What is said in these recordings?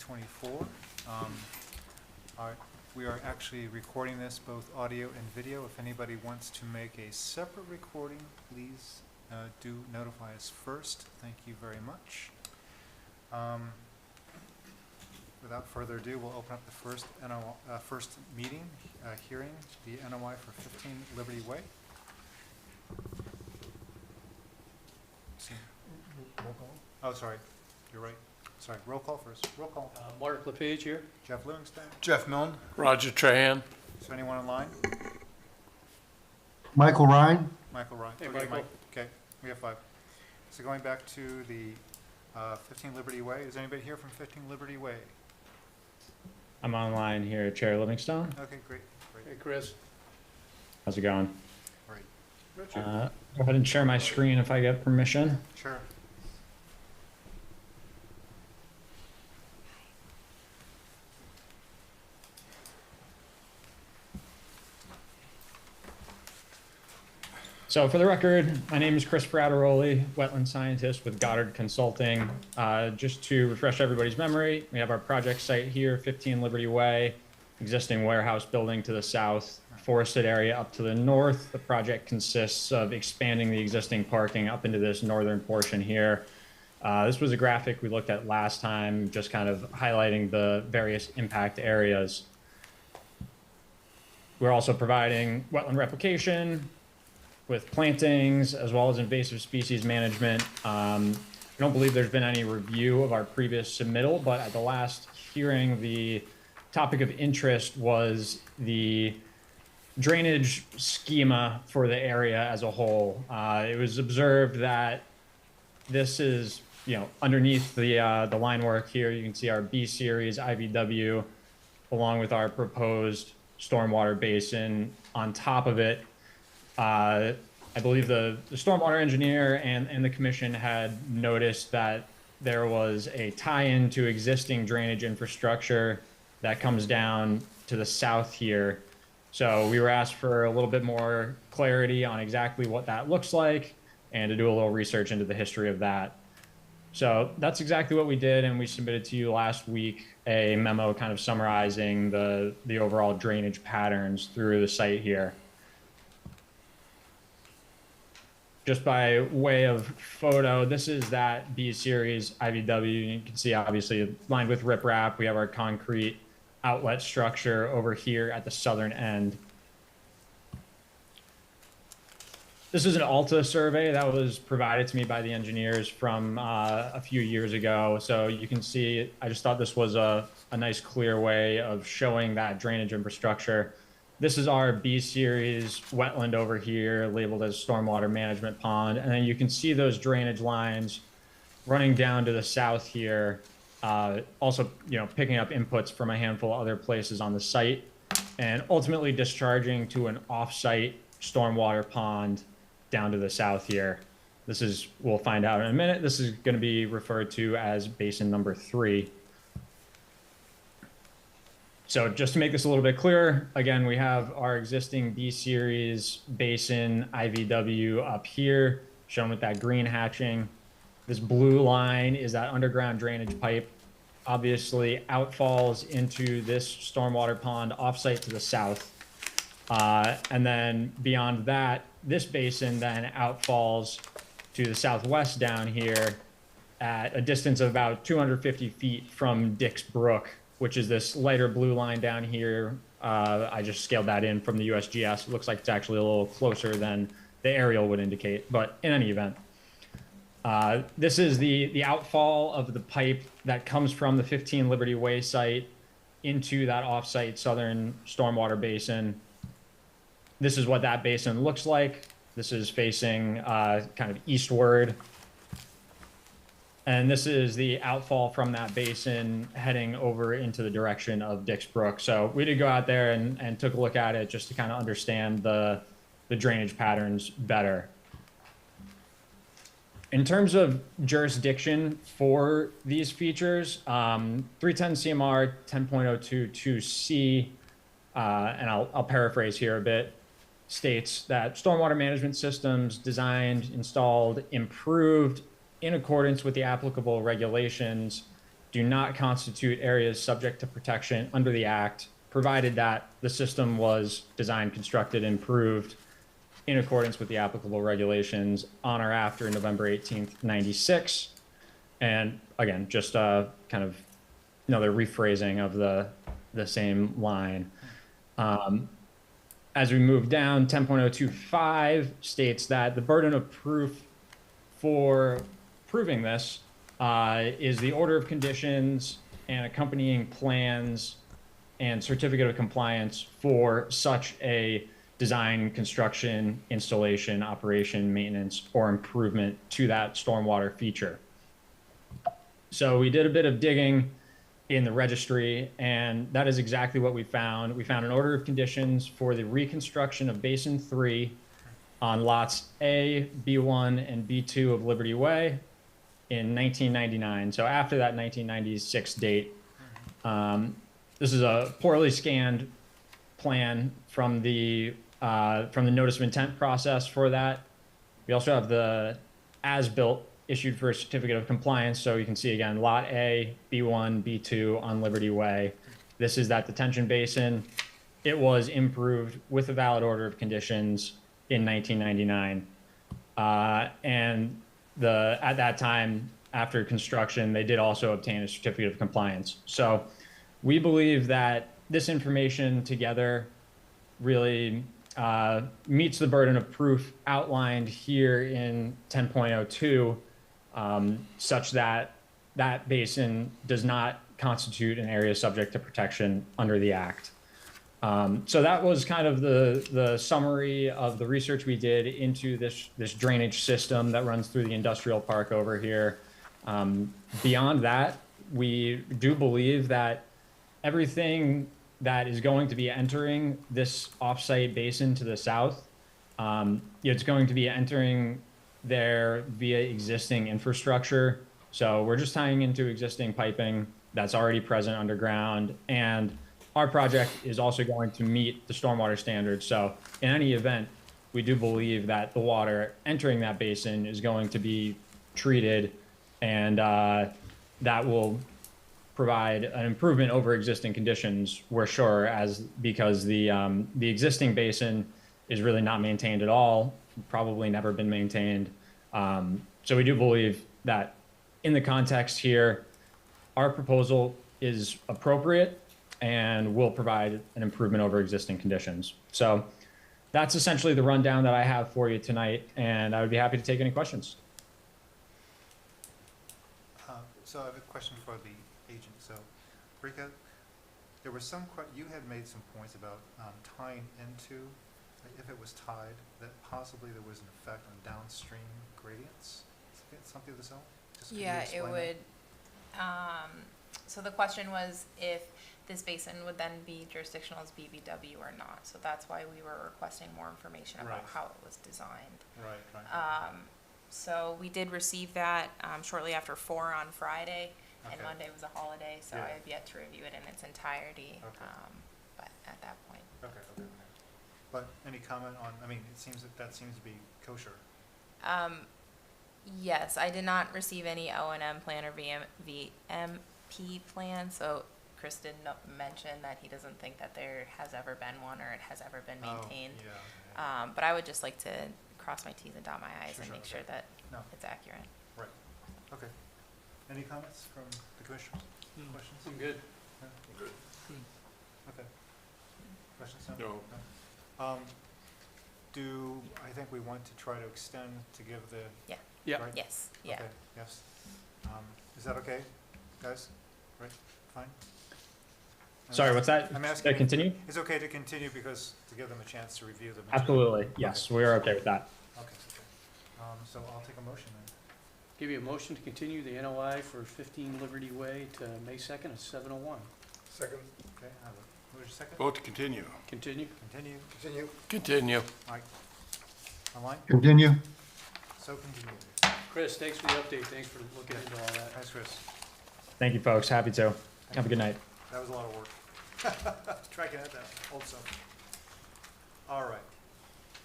2024. We are actually recording this both audio and video. If anybody wants to make a separate recording, please do notify us first. Thank you very much. Without further ado, we'll open up the first meeting, hearing, the NOI for 15 Liberty Way. Oh, sorry, you're right. Sorry, roll call first. Roll call. Mark LePage here. Jeff Livingston. Jeff Milne. Roger Trahan. Is there anyone online? Michael Ryan. Michael Ryan. Hey, Okay, Michael. Mike. Okay, we have 5. So going back to the 15 Liberty Way, is anybody here from 15 Liberty Way? I'm online here, Chair Livingstone. Okay, great. Hey, Chris. How's it going? Great. Richard. Go ahead and share my screen if I get permission. Sure. So for the record, my name is Chris Frateroli, wetland scientist with Goddard Consulting. Just to refresh everybody's memory, we have our project site here, 15 Liberty Way, existing warehouse building to the south, forested area up to the north. The project consists of expanding the existing parking up into this northern portion here. This was a graphic we looked at last time, just kind of highlighting the various impact areas. We're also providing wetland replication with plantings as well as invasive species management. I don't believe there's been any review of our previous submittal, but at the last hearing, the topic of interest was the drainage schema for the area as a whole. It was observed that this is, underneath the line work here, you can see our B series IVW along with our proposed stormwater basin on top of it. I believe the stormwater engineer and the commission had noticed that there was a tie-in to existing drainage infrastructure that comes down to the south here. So we were asked for a little bit more clarity on exactly what that looks like and to do a little research into the history of that. So that's exactly what we did, and we submitted to you last week a memo kind of summarizing the overall drainage patterns through the site here. Just by way of photo, this is that B series IVW. You can see obviously lined with riprap. We have our concrete outlet structure over here at the southern end. This is an ALTA survey that was provided to me by the engineers from a few years ago. So you can see, I just thought this was a nice clear way of showing that drainage infrastructure. This is our B series wetland over here, labeled as stormwater management pond. And then you can see those drainage lines running down to the south here. Also, picking up inputs from a handful of other places on the site and ultimately discharging to an off-site stormwater pond down to the south here. This is, we'll find out in a minute, this is going to be referred to as basin number 3. So just to make this a little bit clearer, again, we have our existing B series basin IVW up here, shown with that green hatching. This blue line is that underground drainage pipe, obviously outfalls into this stormwater pond offsite to the south. And then beyond that, this basin then outfalls to the southwest down here at a distance of about 250 feet from Dix Brook, which is this lighter blue line down here. I just scaled that in from the USGS. It looks like it's actually a little closer than the aerial would indicate, but in any event. This is the outfall of the pipe that comes from the 15 Liberty Way site into that offsite southern stormwater basin. This is what that basin looks like. This is facing kind of eastward. And this is the outfall from that basin heading over into the direction of Dix Brook. So we did go out there and took a look at it just to kind of understand the drainage patterns better. In terms of jurisdiction for these features, 310 CMR 10.022C, and I'll paraphrase here a bit, states that stormwater management systems designed, installed, improved in accordance with the applicable regulations do not constitute areas subject to protection under the Act, provided that the system was designed, constructed, and improved in accordance with the applicable regulations on or after November 18th, 96. And again, just kind of another rephrasing of the same line. As we move down, 10.025 states that the burden of proof for proving this is the order of conditions and accompanying plans and certificate of compliance for such a design, construction, installation, operation, maintenance, or improvement to that stormwater feature. So we did a bit of digging in the registry, and that is exactly what we found. We found an order of conditions for the reconstruction of Basin 3 on lots A, B1, and B2 of Liberty Way in 1999. So after that 1996 date. This is a poorly scanned plan from the notice of intent process for that. We also have the as-built issued for a certificate of compliance. So you can see again, lot A, B1, B2 on Liberty Way. This is that detention basin. It was improved with a valid order of conditions in 1999. And at that time, after construction, they did also obtain a certificate of compliance. So we believe that this information together really meets the burden of proof outlined here in 10.02, such that that basin does not constitute an area subject to protection under the Act. So that was kind of the summary of the research we did into this drainage system that runs through the industrial park over here. Beyond that, we do believe that everything that is going to be entering this offsite basin to the south, it's going to be entering there via existing infrastructure. So we're just tying into existing piping that's already present underground, and our project is also going to meet the stormwater standards. So in any event, we do believe that the water entering that basin is going to be treated, and that will provide an improvement over existing conditions, we're sure, because the existing basin is really not maintained at all, probably never been maintained. So we do believe that in the context here, our proposal is appropriate and will provide an improvement over existing conditions. So that's essentially the rundown that I have for you tonight, and I would be happy to take any questions. So I have a question for the agent. So, Rika, there was you had made some points about tying into, if it was tied, that possibly there was an effect on downstream gradients. Something of this ilk? Yeah, it would. So the question was if this basin would then be jurisdictional as BBW or not. So that's why we were requesting more information about Right. how it was designed. Right. So we did receive that shortly after 4 on Friday, and Okay. Monday was a holiday, so Yeah. I have yet to review it in its entirety. Okay. But at that point, Okay. But any comment on, it seems that seems to be kosher. yes, I did not receive any O&M plan or VMP plan. So Chris did mention that he doesn't think that there has ever been one or it has ever been maintained. Oh, yeah. But I would just like to cross my T's and dot my I's Sure, and make okay. sure that No, it's accurate. right. Okay. Any comments from the commissioners? Questions? I'm good. Okay. Questions? No. I think we want to try to extend to give the. Yeah. Right? Yes, yeah. Okay, yes. Is that okay, guys? Right, fine? Sorry, what's that? I'm Should I asking. continue? It's okay to continue because, to give them a chance to review them. Absolutely, yes, we are okay with that. Okay. So I'll take a motion then. Give you a motion to continue the NOI for 15 Liberty Way to May 2nd at 7:01. Second. Okay, I have a, who's your second? Vote to continue. Continue. Continue. Continue. Mike? Online? Continue. So continue. Chris, thanks for the update. Thanks for looking into all that. Thanks, Chris. Thank you, folks, happy to. Have a good night. That was a lot of work. Tracking at that old stuff. All right.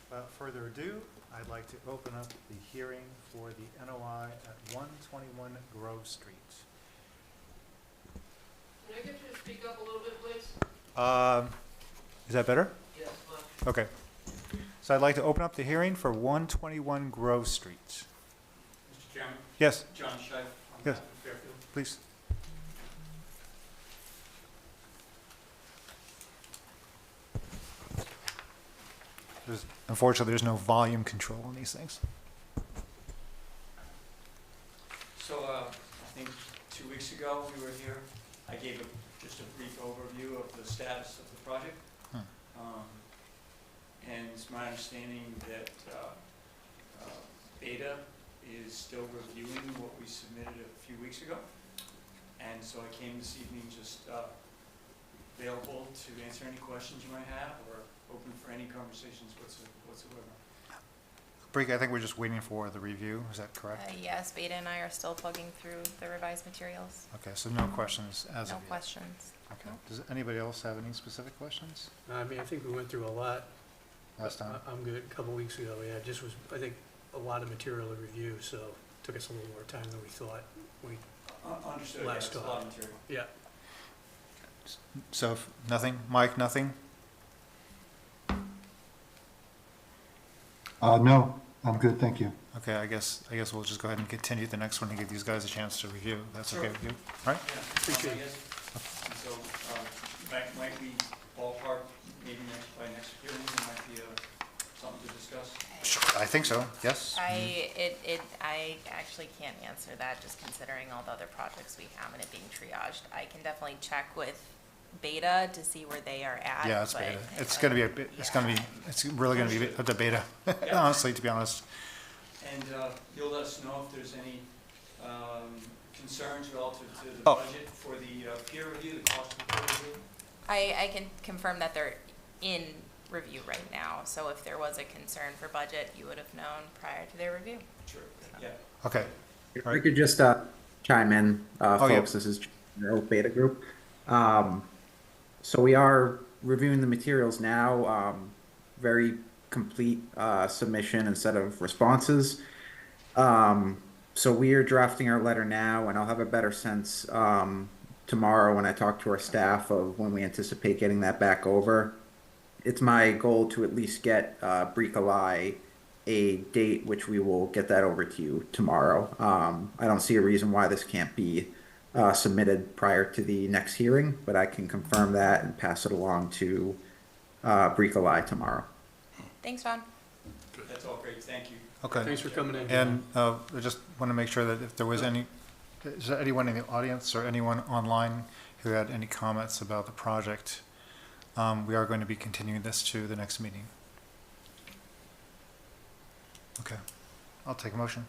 Without further ado, I'd like to open up the hearing for the NOI at 121 Grove Street. up a little bit, please? Is that better? Yes, much. Okay. So I'd like to open up the hearing for 121 Grove Street. Mr. Chairman, Yes, John Scheib on Yes. behalf of Fairfield. please. Unfortunately, there's no volume control on these things. So, I think 2 weeks ago, we were here, I gave just a brief overview of the status of the project. And it's my understanding that Beta is still reviewing what we submitted a few weeks ago. And so I came this evening just available to answer any questions you might have or open for any conversations whatsoever. Brika, I think we're just waiting for the review, is that correct? Yes, Beta and I are still plugging through the revised materials. Okay, so no questions as No of yet? questions. Okay. No. Does anybody else have any specific questions I mean, I think we went through a lot. last time? I'm good. A couple weeks ago, yeah, it just was, I think, a lot of material to review, so it took us a little more time than we thought. Understood, yeah, Last it's a lot of material. Yeah, So, if nothing? Mike, nothing? No, I'm good, thank you. Okay, I guess we'll just go ahead and continue the next one and give these guys a chance to review. That's okay Sure. with you? Right? Yeah, Appreciate it. I guess. And so, might we ballpark, maybe by next hearing, there might be something to discuss? Sure, I think so, yes. I actually can't answer that, just considering all the other projects we have and it being triaged. I can definitely check with Beta to see where they are at. Yeah, it's but beta. It's gonna be it's really gonna be a beta, honestly, to be honest. And you'll let us know if there's any concerns relative to the Oh. budget for the peer review, the cost of the peer review? I can confirm that they're in review right now, so if there was a concern for budget, you would have known prior to their review. Sure, yeah. Okay, If Right. we could just chime in, Oh, yeah. folks, this is the Oak Beta Group. So we are reviewing the materials now, very complete submission and set of responses. So we are drafting our letter now, and I'll have a better sense tomorrow when I talk to our staff of when we anticipate getting that back over. It's my goal to at least get Bricolai a date, which we will get that over to you tomorrow. I don't see a reason why this can't be submitted prior to the next hearing, but I can confirm that and pass it along to Bricolai tomorrow. Thanks, Ron. That's all great, thank you. okay. thanks for coming in. And I just want to make sure that if there was is there anyone in the audience or anyone online who had any comments about the project, we are going to be continuing this to the next meeting. Okay, I'll take a motion.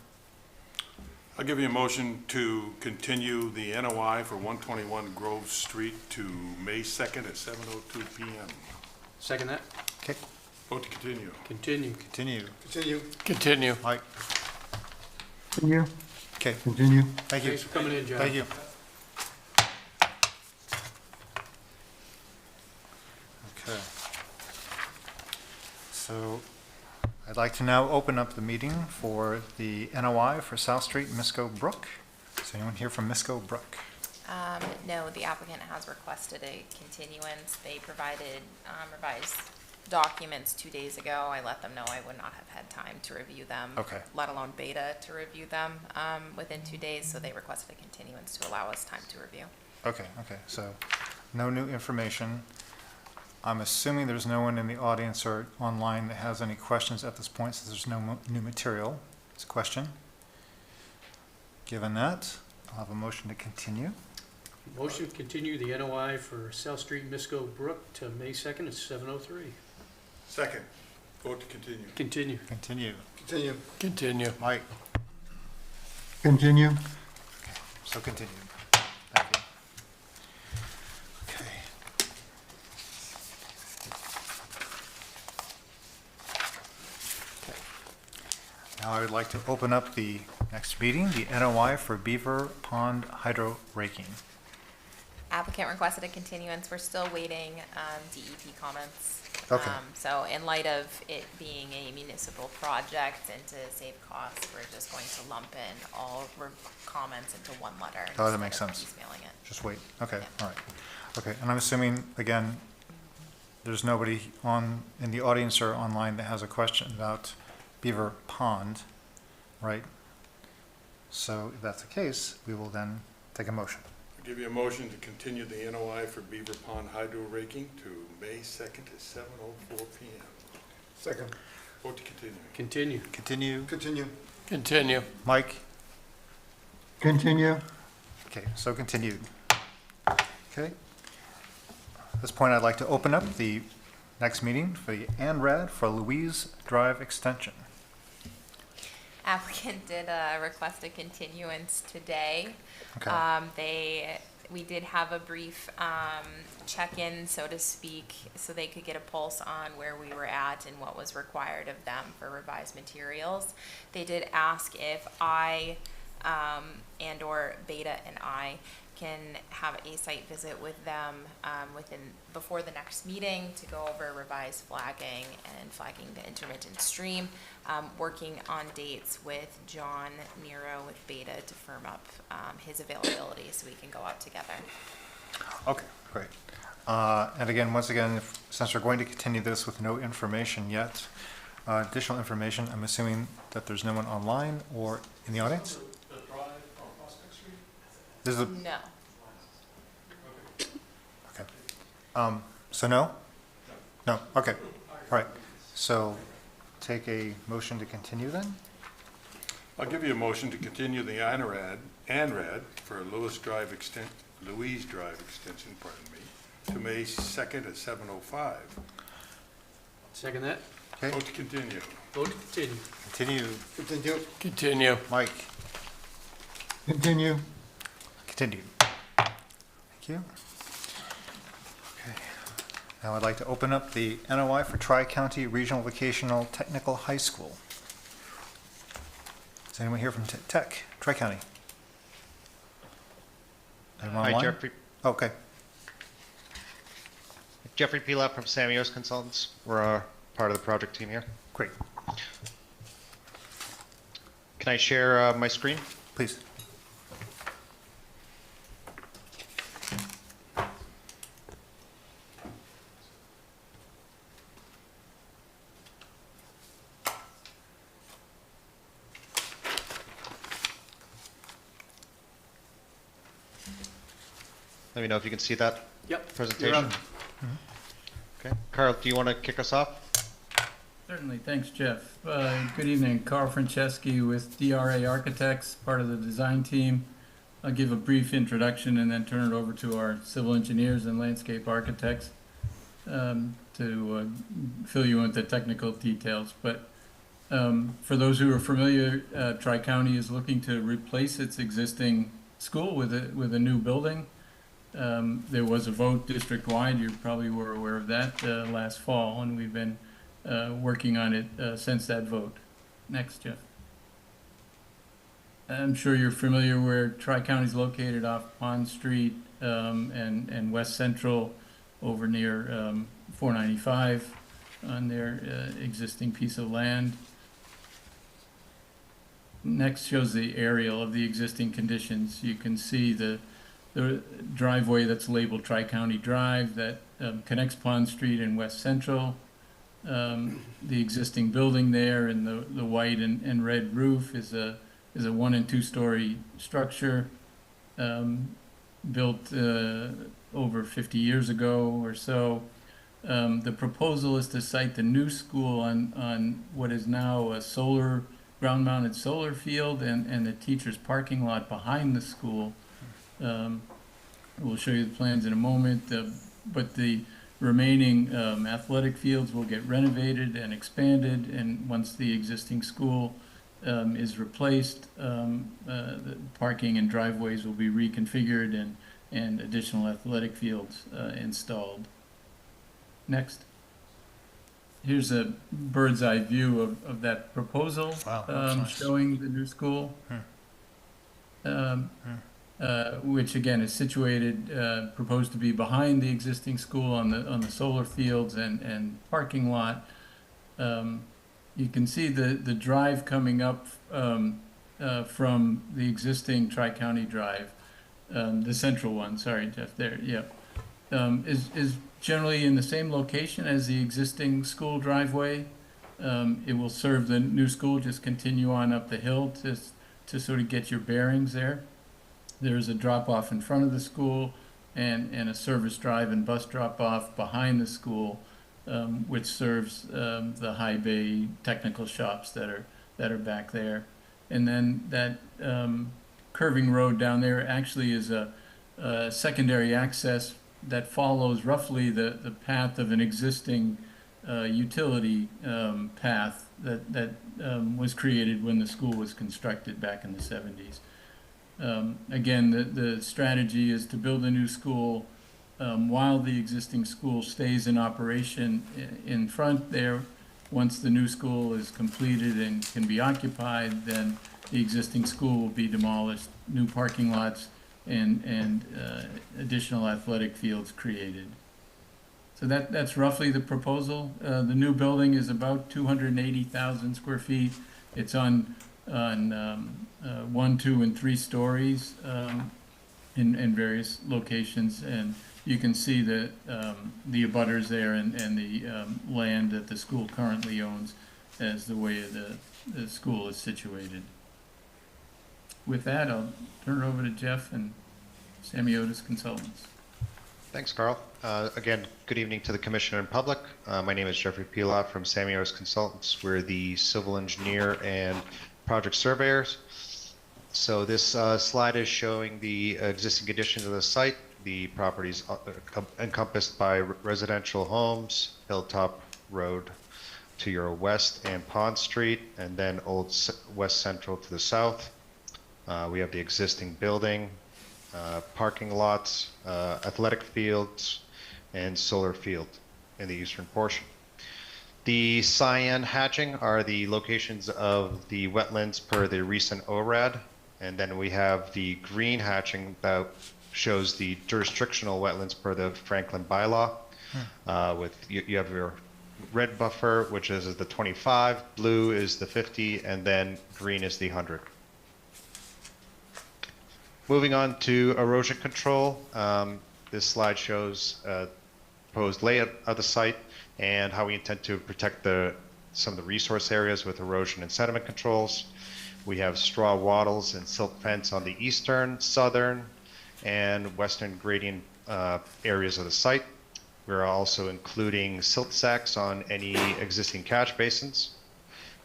I'll give you a motion to continue the NOI for 121 Grove Street to May 2nd at 7:02 PM. Second that? Okay, Vote to continue. Continue. continue. Continue. Mike, Continue, okay, continue. thank you. Thanks for coming in, John. Thank you. Okay. So I'd like to now open up the meeting for the NOI for South Street, Misco Brook. Is anyone here from Misco Brook? No, the applicant has requested a continuance. They provided revised documents 2 days ago. I let them know I would not have had time to review them. Okay. Let alone Beta to review them within 2 days, so they requested a continuance to allow us time to review. Okay, so no new information. I'm assuming there's no one in the audience or online that has any questions at this point, since there's no new material. It's a question. Given that, I'll have a motion to continue. Motion to continue the NOI for South Street, Misco Brook to May 2nd at 7:03. Second. Vote to continue. Continue. Continue. Continue. Mike, Continue, so continue. Thank you. Okay. Now I would like to open up the next meeting, the NOI for Beaver Pond Hydro Raking. Applicant requested a continuance. We're still waiting DEP comments Okay. So in light of it being a municipal project and to save costs, we're just going to lump in all comments into one letter. Oh, that makes instead of sense. piecemealing it. Just wait, okay, Yeah. all right. Okay, and I'm assuming, again, there's nobody in the audience or online that has a question about Beaver Pond, right? So if that's the case, we will then take a motion. I'll give you a motion to continue the NOI for Beaver Pond hydro raking to May 2nd at 7:04 PM. Second. Vote to continue. Continue. Continue. Continue. Continue. Mike? Continue. Okay, so continued. Okay. At this point, I'd like to open up the next meeting for the ANRAD for Louise Drive Extension. Applicant did request a continuance today. Okay. We did have a brief check-in, so to speak, so they could get a pulse on where we were at and what was required of them for revised materials. They did ask if I and/or Beta and I can have a site visit with them before the next meeting to go over revised flagging and flagging the intermittent stream, working on dates with John Nero with Beta to firm up his availability so we can go out together. Okay, great. And again, once again, since we're going to continue this with no information yet, additional information, I'm assuming that there's no one online or in the audience? The drive on Prospect Street? This is a, No. okay. So no? No, okay, all right. So take a motion to continue then? I'll give you a motion to continue the ANRAD for Louise Drive Extension, pardon me, to May 2nd at 7:05. Second that. Okay, Vote to continue. Vote to continue. continue. Continue. Continue. Mike, Continue. continue. Thank you. Okay. Now I'd like to open up the NOI for Tri-County Regional Vocational Technical High School. Is anyone here from Tech, Tri-County? Anyone Hi, online? Jeffrey. Okay, Jeffrey Pilap from Samios Consultants. We're part of the project team here. great, Can I share my screen? please. Let me know if you can see that Yep. presentation. Okay. Carl, do you want to kick us off? Certainly, thanks, Jeff. Good evening, Carl Franceschi with DRA Architects, part of the design team. I'll give a brief introduction and then turn it over to our civil engineers and landscape architects to fill you into technical details. But for those who are familiar, Tri-County is looking to replace its existing school with a new building. There was a vote district-wide, you probably were aware of that, last fall, and we've been working on it since that vote. Next, Jeff. I'm sure you're familiar where Tri-County is located off Pond Street and West Central over near 495 on their existing piece of land. Next shows the aerial of the existing conditions. You can see the driveway that's labeled Tri-County Drive that connects Pond Street and West Central. The existing building there and the white and red roof is a 1 and 2 story structure built over 50 years ago or so. The proposal is to site the new school on what is now a ground-mounted solar field and the teacher's parking lot behind the school. We'll show you the plans in a moment, but the remaining athletic fields will get renovated and expanded, and once the existing school is replaced, the parking and driveways will be reconfigured and additional athletic fields installed. Next. Here's a bird's eye view of that proposal, Wow, that's nice. showing the new school. which again is situated, proposed to be behind the existing school on the solar fields and parking lot. You can see the drive coming up from the existing Tri-County Drive, the central one, sorry, Jeff, there, yep. Is generally in the same location as the existing school driveway. It will serve the new school, just continue on up the hill to sort of get your bearings there. There's a drop-off in front of the school and a service drive and bus drop-off behind the school, which serves the high bay technical shops that are back there. And then that curving road down there actually is a secondary access that follows roughly the path of an existing utility path that was created when the school was constructed back in the 70s. Again, the strategy is to build a new school while the existing school stays in operation in front there. Once the new school is completed and can be occupied, then the existing school will be demolished, new parking lots and additional athletic fields created. So that's roughly the proposal. The new building is about 280,000 square feet. It's on 1, 2, and 3 stories in various locations, and you can see that the abutters there and the land that the school currently owns as the way the school is situated. With that, I'll turn it over to Jeff and Samiotis Consultants. Thanks, Carl. Again, good evening to the Commission and public. My name is Jeffrey Pilot from Samiotis Consultants. We're the civil engineer and project surveyors. So this slide is showing the existing conditions of the site. The properties encompassed by residential homes, Hilltop Road to your west and Pond Street, and then Old West Central to the south. We have the existing building, parking lots, athletic fields, and solar field in the eastern portion. The cyan hatching are the locations of the wetlands per the recent ORAD, and then we have the green hatching that shows the jurisdictional wetlands per the Franklin bylaw. With you have your red buffer, which is the 25, blue is the 50, and then green is the 100. Moving on to erosion control, this slide shows proposed layout of the site and how we intend to protect some of the resource areas with erosion and sediment controls. We have straw wattles and silk fence on the eastern, southern, and western gradient areas of the site. We're also including silt sacks on any existing catch basins.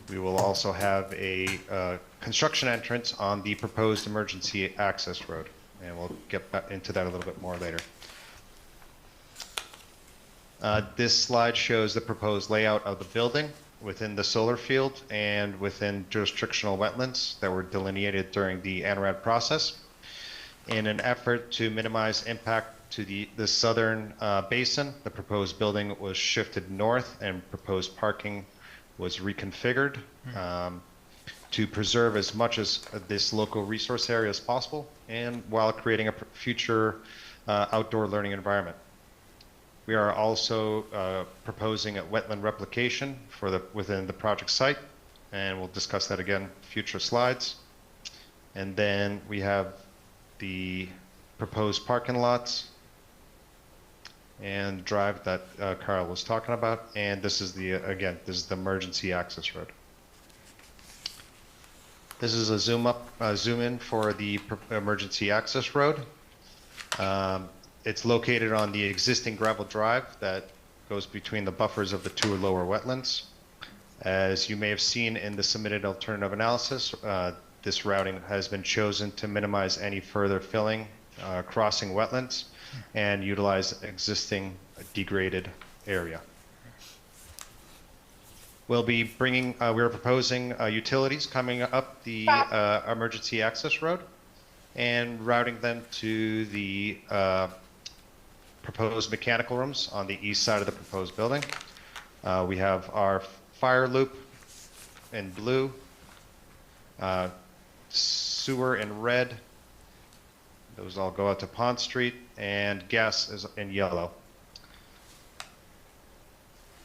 We will also have a construction entrance on the proposed emergency access road, and we'll get back into that a little bit more later. This slide shows the proposed layout of the building within the solar field and within jurisdictional wetlands that were delineated during the ANRAD process. In an effort to minimize impact to the southern basin, the proposed building was shifted north and proposed parking was reconfigured to preserve as much as this local resource area as possible, and while creating a future outdoor learning environment. We are also proposing a wetland replication within the project site, and we'll discuss that again in future slides. And then we have the proposed parking lots and drive that Carl was talking about, and this is the emergency access road. This is a zoom in for the emergency access road. It's located on the existing gravel drive that goes between the buffers of the 2 lower wetlands. As you may have seen in the submitted alternative analysis, this routing has been chosen to minimize any further filling, crossing wetlands, and utilize existing degraded area. We're proposing utilities coming up the emergency access road and routing them to the proposed mechanical rooms on the east side of the proposed building. We have our fire loop in blue, sewer in red, Those all go out to Pond Street, and gas is in yellow.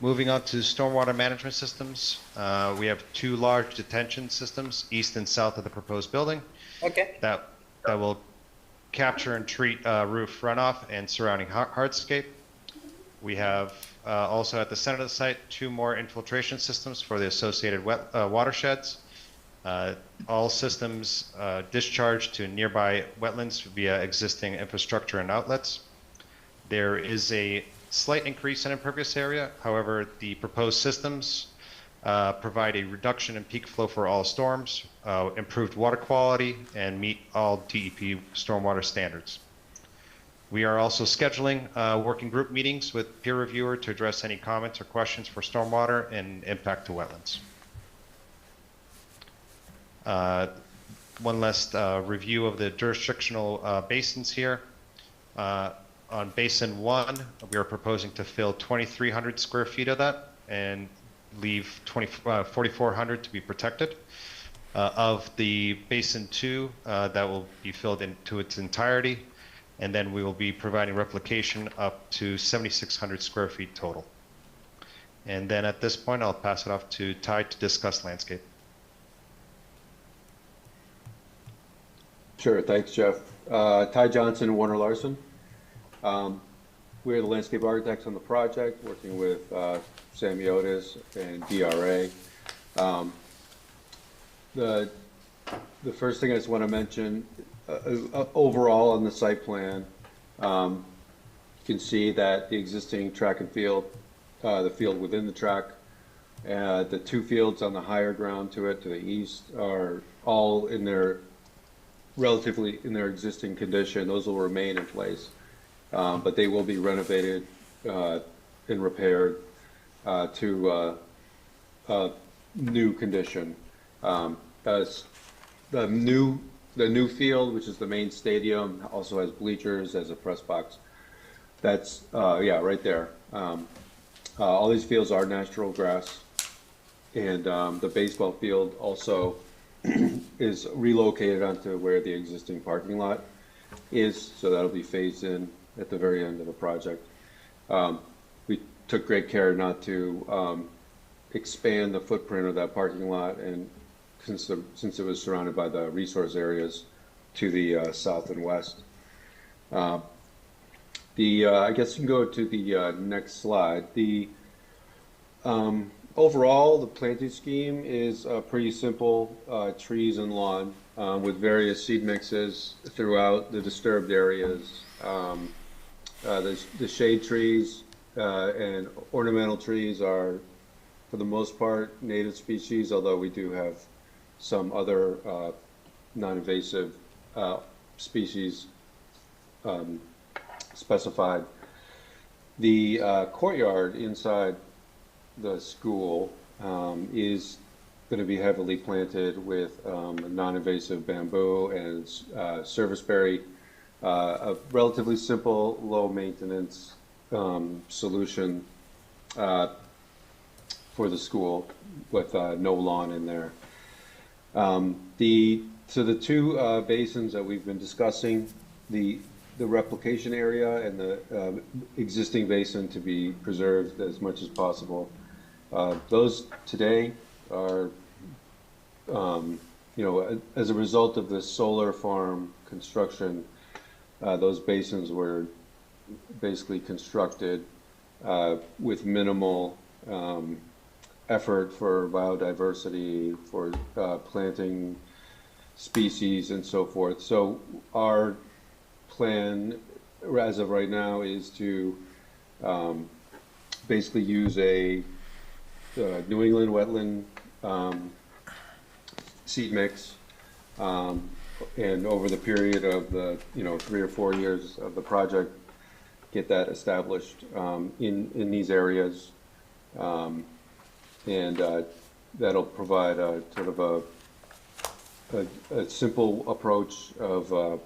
Moving on to stormwater management systems, we have 2 large detention systems, east and south of the proposed building. Okay. That will capture and treat roof runoff and surrounding hardscape. We have also at the center of the site 2 more infiltration systems for the associated watersheds. All systems discharge to nearby wetlands via existing infrastructure and outlets. There is a slight increase in impervious area. However, the proposed systems provide a reduction in peak flow for all storms, improved water quality, and meet all DEP stormwater standards. We are also scheduling working group meetings with peer reviewer to address any comments or questions for stormwater and impact to wetlands. One last review of the jurisdictional basins here. On Basin 1, we are proposing to fill 2,300 square feet of that and leave 4,400 to be protected. Of the Basin 2, that will be filled into its entirety, and then we will be providing replication up to 7,600 square feet total. And then at this point, I'll pass it off to Ty to discuss landscape. Sure, thanks, Jeff. Ty Johnson, Warner Larson. We're the landscape architects on the project, working with Sammy Otis and DRA. The first thing I just want to mention, overall on the site plan, you can see that the existing track and field, the field within the track, the 2 fields on the higher ground to it, to the east, are all in their relatively in their existing condition. Those will remain in place, but they will be renovated and repaired to new condition. As the new field, which is the main stadium, also has bleachers as a press box. That's yeah, right there. All these fields are natural grass, and the baseball field also is relocated onto where the existing parking lot is, so that'll be phased in at the very end of the project. We took great care not to expand the footprint of that parking lot, and since it was surrounded by the resource areas to the south and west. I guess you can go to the next slide. Overall, the planting scheme is pretty simple, trees and lawn, with various seed mixes throughout the disturbed areas. The shade trees and ornamental trees are, for the most part, native species, although we do have some other non-invasive species specified. The courtyard inside the school is going to be heavily planted with non-invasive bamboo and serviceberry, a relatively simple, low-maintenance solution for the school with no lawn in there. So the 2 basins that we've been discussing, the replication area and the existing basin to be preserved as much as possible. Those today are, as a result of the solar farm construction, those basins were basically constructed with minimal effort for biodiversity, for planting species and so forth. So our plan as of right now is to basically use a New England wetland seed mix, and over the period of the 3 or 4 years of the project, get that established in these areas, and that'll provide a sort of a simple approach of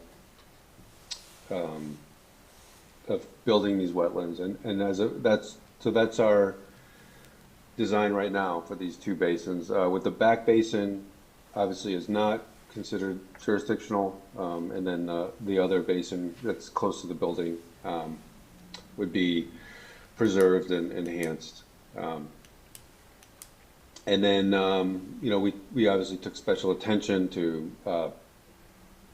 building these wetlands, and that's our design right now for these 2 basins. With the back basin, obviously is not considered jurisdictional, and then the other basin that's close to the building would be preserved and enhanced. And then, we obviously took special attention to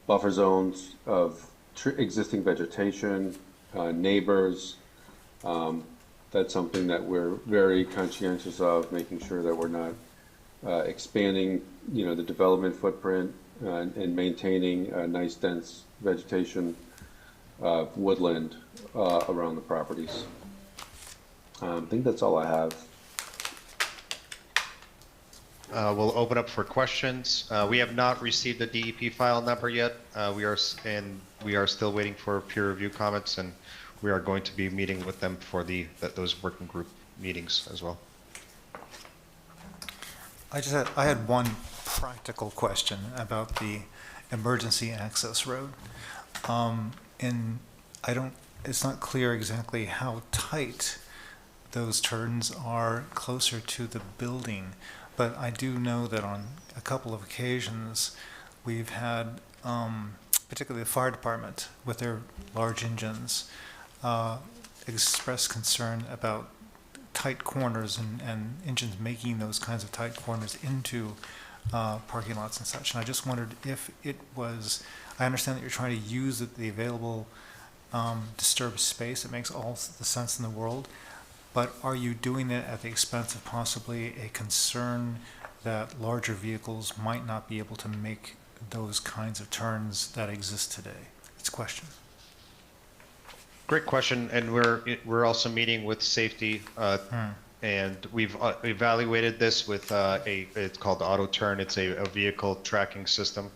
buffer zones of existing vegetation, neighbors. That's something that we're very conscientious of, making sure that we're not expanding, the development footprint and maintaining a nice dense vegetation woodland around the properties. I think that's all I have. We'll open up for questions. We have not received the DEP file number yet. We are still waiting for peer review comments, and we are going to be meeting with them for those working group meetings as well. I had one practical question about the emergency access road. And it's not clear exactly how tight those turns are closer to the building, but I do know that on a couple of occasions, we've had, particularly the fire department with their large engines, express concern about tight corners and engines making those kinds of tight corners into parking lots and such. And I just wondered if it was, I understand that you're trying to use the available disturbed space. It makes all the sense in the world. But are you doing it at the expense of possibly a concern that larger vehicles might not be able to make those kinds of turns that exist today? It's a question. Great question, and we're also meeting with safety, and we've evaluated this with it's called Auto Turn. It's a vehicle tracking system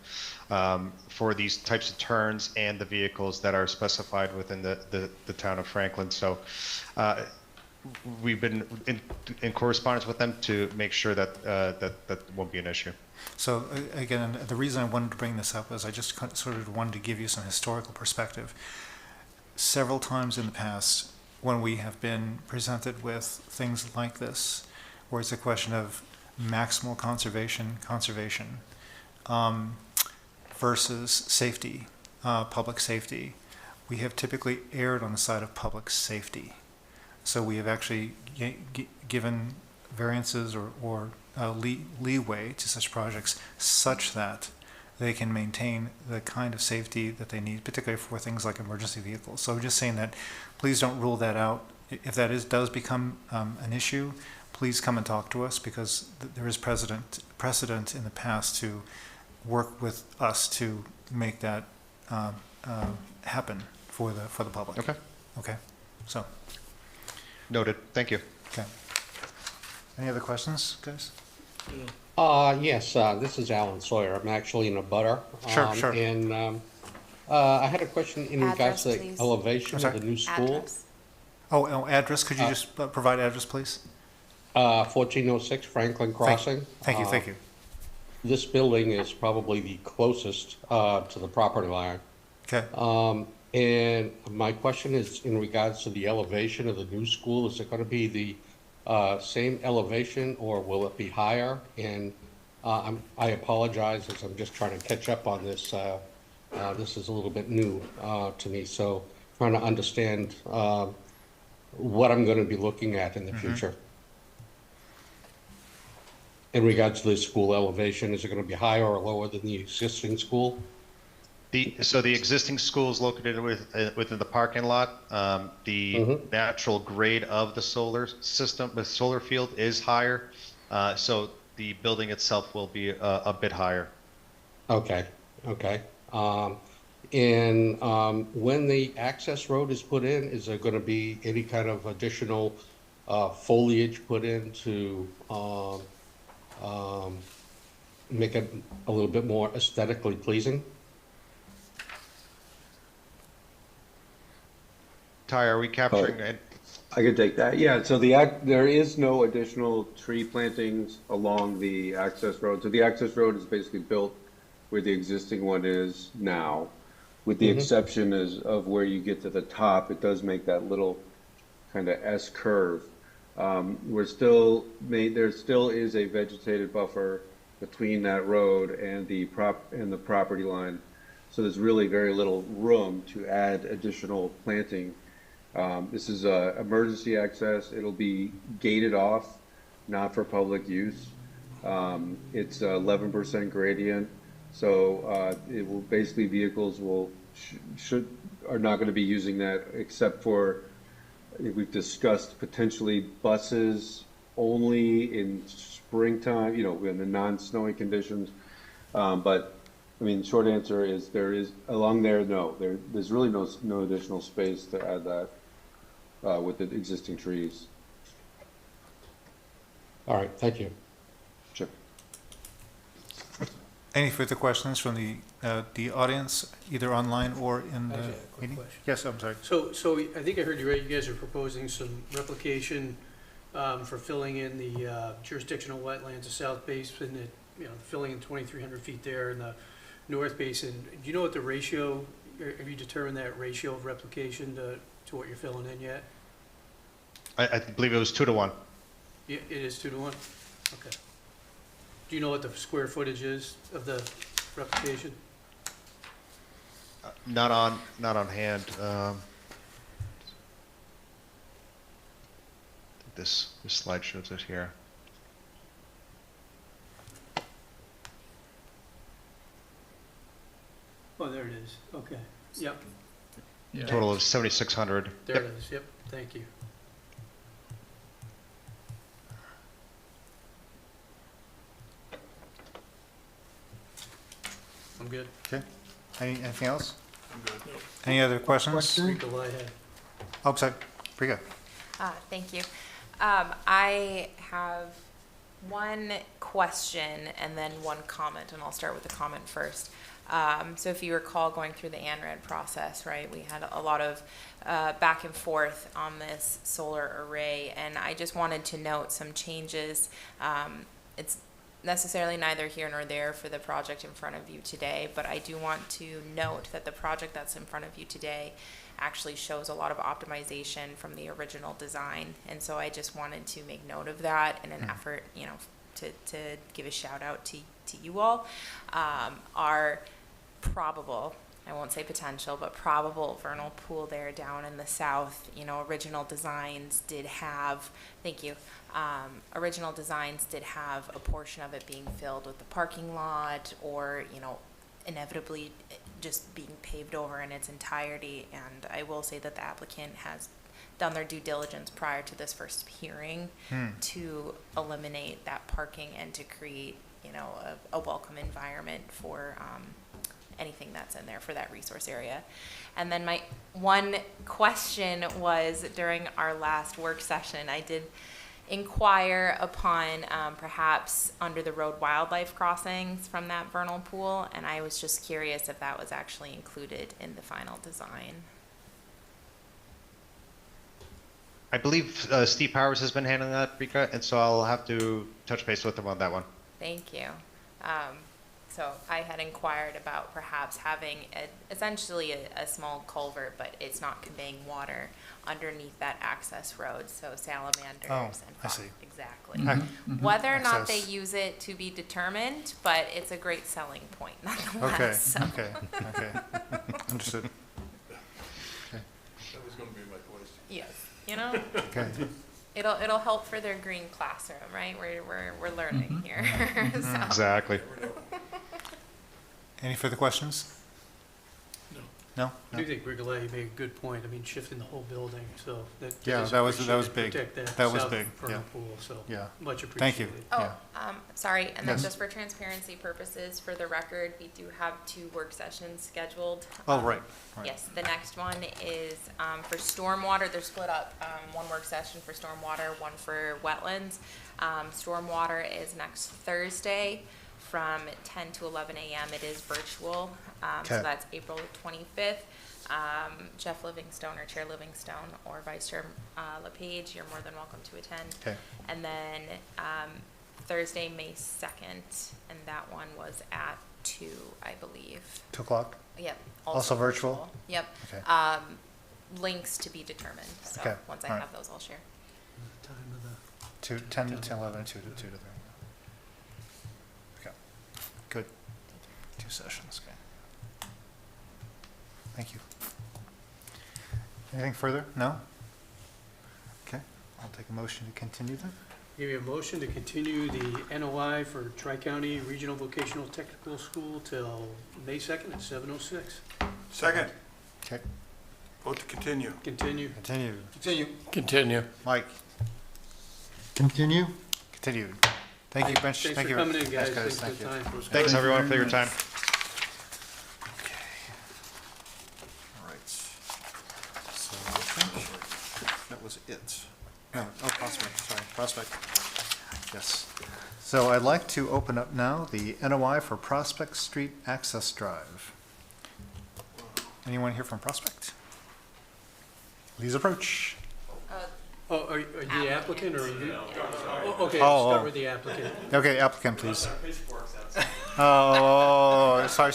for these types of turns and the vehicles that are specified within the town of Franklin. So we've been in correspondence with them to make sure that that won't be an issue. So again, the reason I wanted to bring this up is I just sort of wanted to give you some historical perspective. Several times in the past, when we have been presented with things like this, where it's a question of maximal conservation versus safety, public safety, we have typically erred on the side of public safety. So we have actually given variances or leeway to such projects such that they can maintain the kind of safety that they need, particularly for things like emergency vehicles. So I'm just saying that please don't rule that out. If that does become an issue, please come and talk to us, because there is precedent in the past to work with us to make that happen for the public. Okay. Okay. So. Noted. Thank you. Okay. Any other questions, guys? Yes, this is Alan Sawyer. I'm actually in a butter. Sure. And I had a question in regards Address, to the please. elevation of the new school. Address. Oh, address, could you just provide address, please? 1406 Franklin Crossing. Thank you. This building is probably the closest to the property line. Okay. And my question is in regards to the elevation of the new school. Is it going to be the same elevation, or will it be higher? And I apologize, as I'm just trying to catch up on this. This is a little bit new to me, so trying to understand what I'm going to be looking at in the future. In regards to the school elevation, is it going to be higher or lower than the existing school? So the existing school is located within the parking lot. The natural grade of the solar system, the solar field, is higher. So the building itself will be a bit higher. Okay. And when the access road is put in, is there going to be any kind of additional foliage put in to make it a little bit more aesthetically pleasing? Ty, are we capturing it? I could take that. Yeah, so there is no additional tree plantings along the access road. So the access road is basically built where the existing one is now, with the exception of where you get to the top. It does make that little kind of S curve. There still is a vegetated buffer between that road and the property line. So there's really very little room to add additional planting. This is emergency access. It'll be gated off, not for public use. It's 11% gradient, so it will basically vehicles are not going to be using that except for, I think we've discussed potentially buses only in springtime, in the non-snowy conditions. But I mean, short answer is there is along there. No, there's really no additional space to add that with the existing trees. All right, thank you. Sure. Any further questions from the audience, either online or in I the have a quick meeting? question. Yes, I'm sorry. So I think I heard you right, you guys are proposing some replication for filling in the jurisdictional wetlands, the south basin, filling in 2,300 feet there in the north basin. Do you know what the ratio, have you determined that ratio of replication to what you're filling in yet? I believe it was 2 to 1. Yeah, it is 2 to 1? Okay. Do you know what the square footage is of the replication? Not on hand. This slide shows it here. Oh, there it is. Okay. Yep, Yeah. Total of 7,600. there it is. Yep, thank you. I'm good. Okay. Anything else? I'm good. Any other questions? Read the lie ahead. Oh, sorry. Brika. Thank you. I have one question and then one comment, and I'll start with the comment first. So if you recall going through the ANRAD process, right, we had a lot of back and forth on this solar array, and I just wanted to note some changes. It's necessarily neither here nor there for the project in front of you today, but I do want to note that the project that's in front of you today actually shows a lot of optimization from the original design, and so I just wanted to make note of that in an effort, to give a shout out to you all. Our probable, I won't say potential, but probable vernal pool there down in the south, original designs did have, thank you, original designs did have a portion of it being filled with the parking lot or, inevitably just being paved over in its entirety. And I will say that the applicant has done their due diligence prior to this first hearing to eliminate that parking and to create, a welcome environment for anything that's in there for that resource area. And then my one question was, during our last work session, I did inquire upon perhaps under the road wildlife crossings from that vernal pool, and I was just curious if that was actually included in the final design. I believe Steve Powers has been handling that, Brika, and so I'll have to touch base with him on that one. Thank you. So I had inquired about perhaps having essentially a small culvert, but it's not conveying water underneath that access road, so salamanders and I see. exactly. Whether or not they Access. use it to be determined, but it's a great selling point Okay, nonetheless. So. okay. Understood. That was going to be my question. Yes, Okay. it'll help for their green classroom, right? We're learning here. So. Exactly. Any further questions? No? I do think Brigolette made a good point. I mean, shifting the whole building, so that. Yeah, is that was appreciated. big. Protect That was south big, vernal yeah. pool, so Yeah. much appreciated. Thank you. Oh, Yeah. sorry, and then Yes. just for transparency purposes, for the record, we do have 2 work sessions scheduled. Oh, right. Yes, the next one is for stormwater. They're split up. One work session for stormwater, one for wetlands. Stormwater is next Thursday from 10 to 11 a.m. It is virtual, so Okay. that's April 25th. Jeff Livingstone or Chair Livingstone or Vice Chair LePage, you're more than welcome to attend. Okay. And then Thursday, May 2nd, and that one was at 2, I believe. 2 o'clock? Yep. Also virtual? Yep. Okay. Links to be determined. So Okay, once I all right. have those, I'll share. Time of the. 10 to 11, 2 to 3. Okay. good. 2 sessions, okay. Thank you. Anything further? No? Okay, I'll take a motion to continue then. Give you a motion to continue the NOI for Tri-County Regional Vocational Technical School till May 2nd at 7:06. Second, Okay, vote to continue. Continue. continue. Continue. Mike, Continue? continued. Thank you, Bench. Thanks Thank for you. coming in, guys. Thanks, Thanks for thank the you. time. Thanks, everyone, for your time. Okay. All right. So I think that was it. No, oh, Prospect, sorry, Prospect. Yes. So I'd like to open up now the NOI for Prospect Street Access Drive. Anyone here from Prospect? Please approach. Oh, are you the applicant or are you? Oh, okay, Oh, start oh. with the applicant. Okay, applicant, please. Oh, sorry.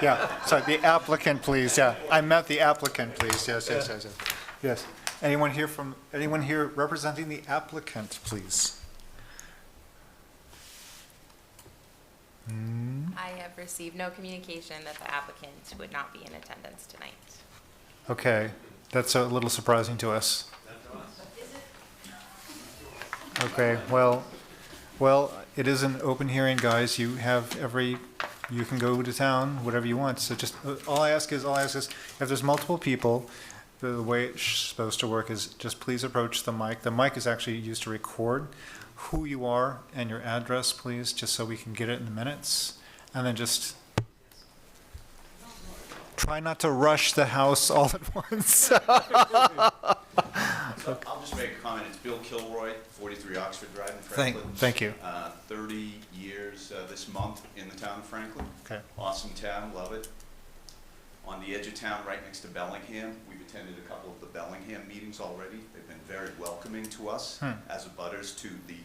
Yeah, sorry, the applicant, please, yeah. I meant the applicant, please, yes. Yes. Anyone here representing the applicant, please? I have received no communication that the applicant would not be in attendance tonight. Okay, that's a little surprising to us. Okay, well, it is an open hearing, guys. You can go to town, whatever you want. So just, all I ask is, if there's multiple people, the way it's supposed to work is just please approach the mic. The mic is actually used to record who you are and your address, please, just so we can get it in the minutes. And then just try not to rush the house all at once. So I'll just make a comment. It's Bill Kilroy, 43 Oxford Drive in Franklin. Thank you. 30 years this month in the town of Franklin. Okay. Awesome town, love it. On the edge of town, right next to Bellingham. We've attended a couple of the Bellingham meetings already. They've been very welcoming to us as abutters to the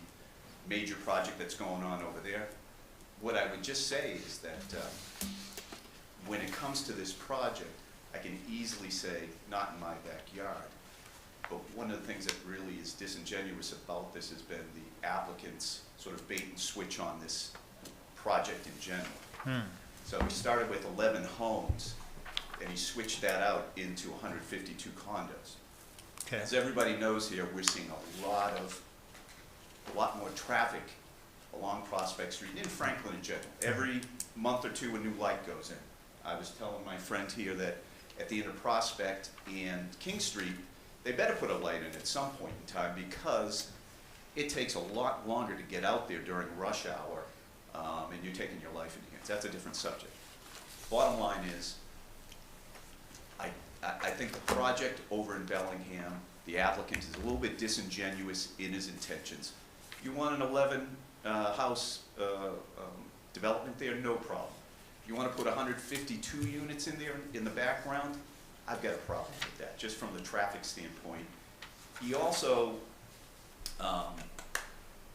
major project that's going on over there. What I would just say is that when it comes to this project, I can easily say, not in my backyard. But one of the things that really is disingenuous about this has been the applicant's sort of bait and switch on this project in general. So we started with 11 homes, and he switched that out into 152 condos. Okay. As everybody knows here, we're seeing a lot more traffic along Prospect Street, in Franklin in general. Every month or two, a new light goes in. I was telling my friend here that at the end of Prospect and King Street, they better put a light in at some point in time because it takes a lot longer to get out there during rush hour, and you're taking your life in your hands. That's a different subject. Bottom line is, I think the project over in Bellingham, the applicant is a little bit disingenuous in his intentions. You want an 11 house development there, no problem. You want to put 152 units in there in the background, I've got a problem with that, just from the traffic standpoint. He also,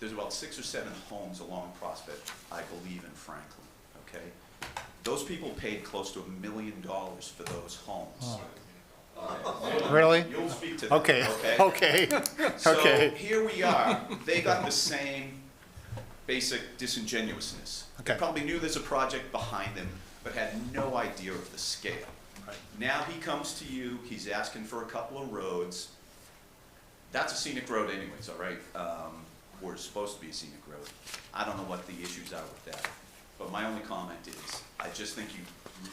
there's about 6 or 7 homes along Prospect, I believe, in Franklin, okay? Those people paid close to $1 million for those homes. Really? You'll speak to them, Okay. So here we are, they got the same basic disingenuousness. They Okay. probably knew there's a project behind them, but had no idea of the scale. Right. Now he comes to you, he's asking for a couple of roads. That's a scenic road anyways, all right? Or it's supposed to be a scenic road. I don't know what the issues are with that. But my only comment is, I just think you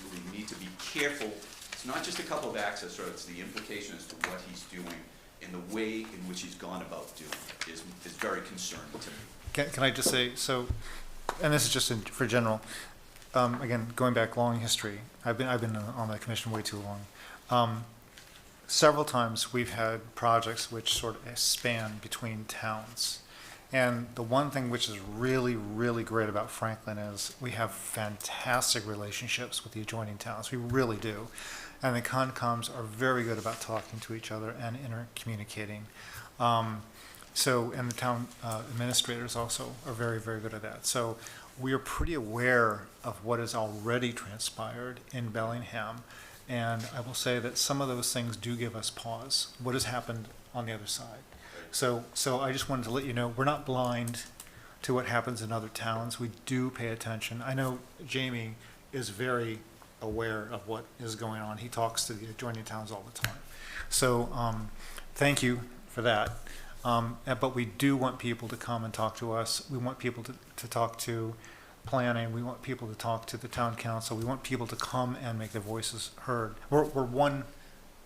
really need to be careful. It's not just a couple of access roads, the implication as to what he's doing and the way in which he's gone about doing it is very concerning to me. Can I just say, so, and this is just for general, again, going back long history, I've been on the commission way too long. Several times we've had projects which sort of span between towns. And the one thing which is really, really great about Franklin is we have fantastic relationships with the adjoining towns. We really do. And the Concoms are very good about talking to each other and intercommunicating. And the town administrators also are very, very good at that. So we are pretty aware of what has already transpired in Bellingham. And I will say that some of those things do give us pause. What has happened on the other side? So I just wanted to let you know, we're not blind to what happens in other towns. We do pay attention. I know Jamie is very aware of what is going on. He talks to the adjoining towns all the time. So, thank you for that. But we do want people to come and talk to us. We want people to talk to planning. We want people to talk to the town council. We want people to come and make their voices heard. We're one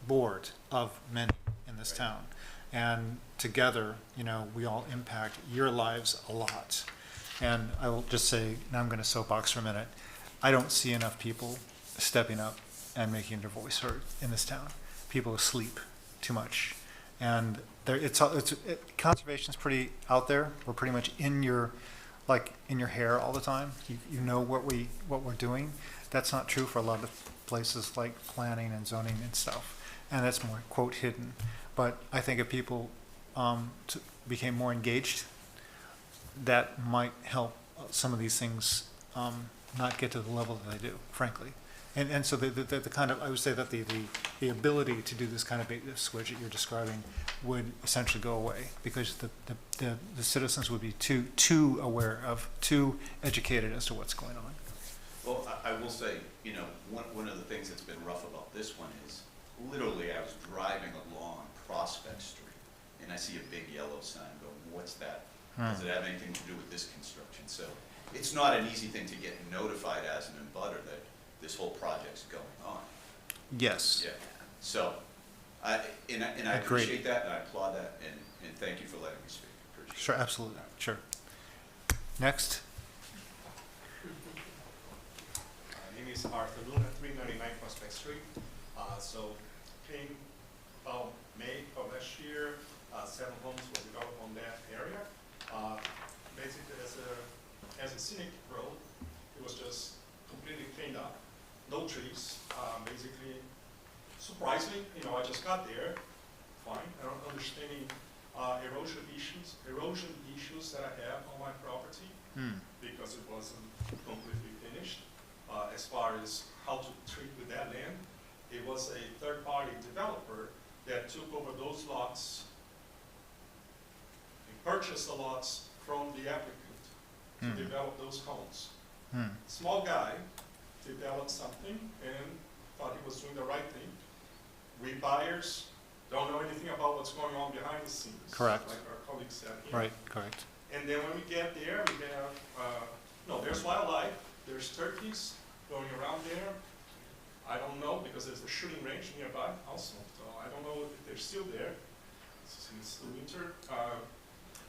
board of many in this town. And together, you know, we all impact your lives a lot. And I will just say, now I'm going to soapbox for a minute, I don't see enough people stepping up and making their voice heard in this town. People sleep too much. And conservation's pretty out there. We're pretty much in your hair all the time. You know what we're doing. That's not true for a lot of places like planning and zoning and stuff. And that's more, quote, hidden. But I think if people became more engaged, that might help some of these things not get to the level that they do, frankly. And so the kind of, I would say that the ability to do this kind of bait switch that you're describing would essentially go away, because the citizens would be too aware of, too educated as to what's going on. Well, I will say, you know, one of the things that's been rough about this one is, literally, I was driving along Prospect Street, and I see a big yellow sign going, what's that? Does it have anything to do with this construction? So it's not an easy thing to get notified as an abutter that this whole project's going on. Yes. Yeah. So, I appreciate that, and I applaud that, and thank you for letting me speak. Appreciate Sure, it. absolutely, sure. Next. My name is Arthur Luna, 399 Prospect Street. So came about May of last year, 7 homes were developed on that area. Basically, as a scenic road, it was just completely cleaned up, no trees. Basically, surprisingly, you know, I just got there, fine. I don't understanding erosion issues that I have on my property because it wasn't completely finished. As far as how to treat with that land, it was a third-party developer that took over those lots and purchased the lots from the applicant to develop those homes. Small guy developed something and thought he was doing the right thing. We buyers don't know anything about what's going on behind the scenes. Correct. Like our colleague said here. Right, correct. And then when we get there, we have, there's wildlife, there's turkeys going around there. I don't know, because there's a shooting range nearby also, so I don't know if they're still there since the winter.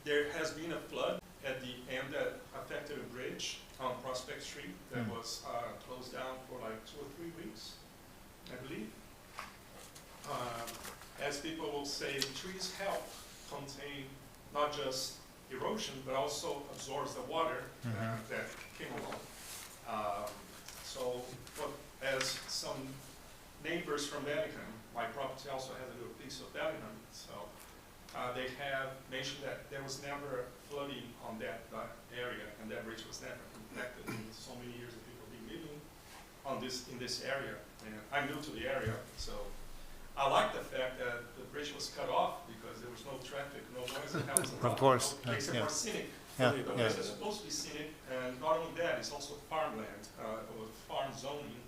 There has been a flood at the end that affected a bridge on Prospect Street that was closed down for like 2 or 3 weeks, I believe. As people will say, trees help contain not just erosion, but also absorbs the water that came along. But as some neighbors from Bellingham, my property also has a little piece of Bellingham, so they have mentioned that there was never flooding on that area, and that bridge was never connected in so many years of people been living in this area. And I'm new to the area, so I like the fact that the bridge was cut off because there was no traffic, no noise, and that was Of course, no place yeah. more scenic. Yeah, The yeah. place is supposed to be scenic, and not only that, it's also farmland, or farm zoning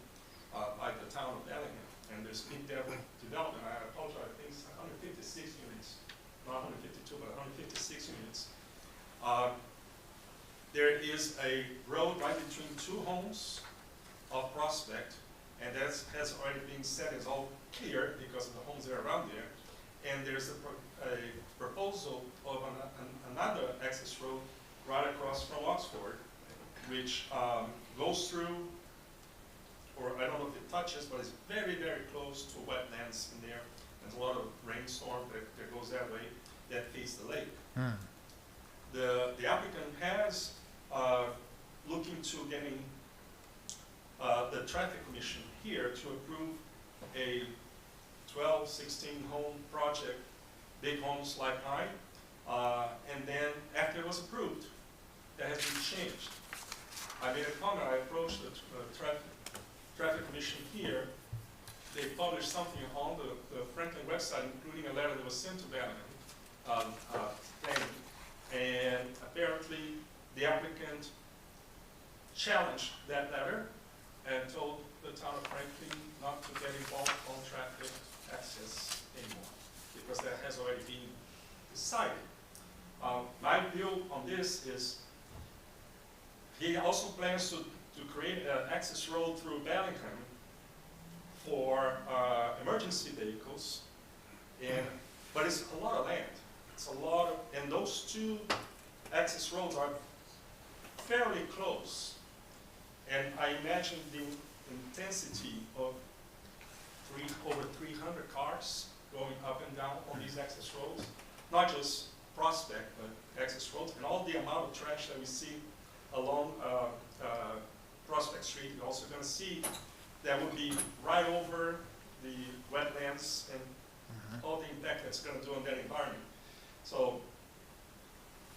by the town of Bellingham. And there's big development, I apologize, I think it's 156 units, not 152, but 156 units. There is a road right between 2 homes of Prospect, and that has already been said, it's all clear because of the homes that are around there. And there's a proposal of another access road right across from Oxford, which goes through, or I don't know if it touches, but it's very, very close to wetlands in there. There's a lot of rainstorm that goes that way, that feeds the lake. The applicant has looked into getting the traffic commission here to approve a 12, 16 home project, big homes like mine, and then after it was approved, that has been changed. I made a comment, I approached the traffic commission here. They published something on the Franklin website, including a letter that was sent to Bellingham, and apparently challenged that letter and told the town of Franklin not to get involved on traffic access anymore, because that has already been decided. My view on this is he also plans to create an access road through Bellingham for emergency vehicles, but it's a lot of land. It's a lot of, and those two access roads are fairly close. And I imagine the intensity of over 300 cars going up and down on these access roads, not just Prospect, but access roads, and all the amount of trash that we see along Prospect Street. You're also going to see that would be right over the wetlands and all the impact that's going to do on that environment. So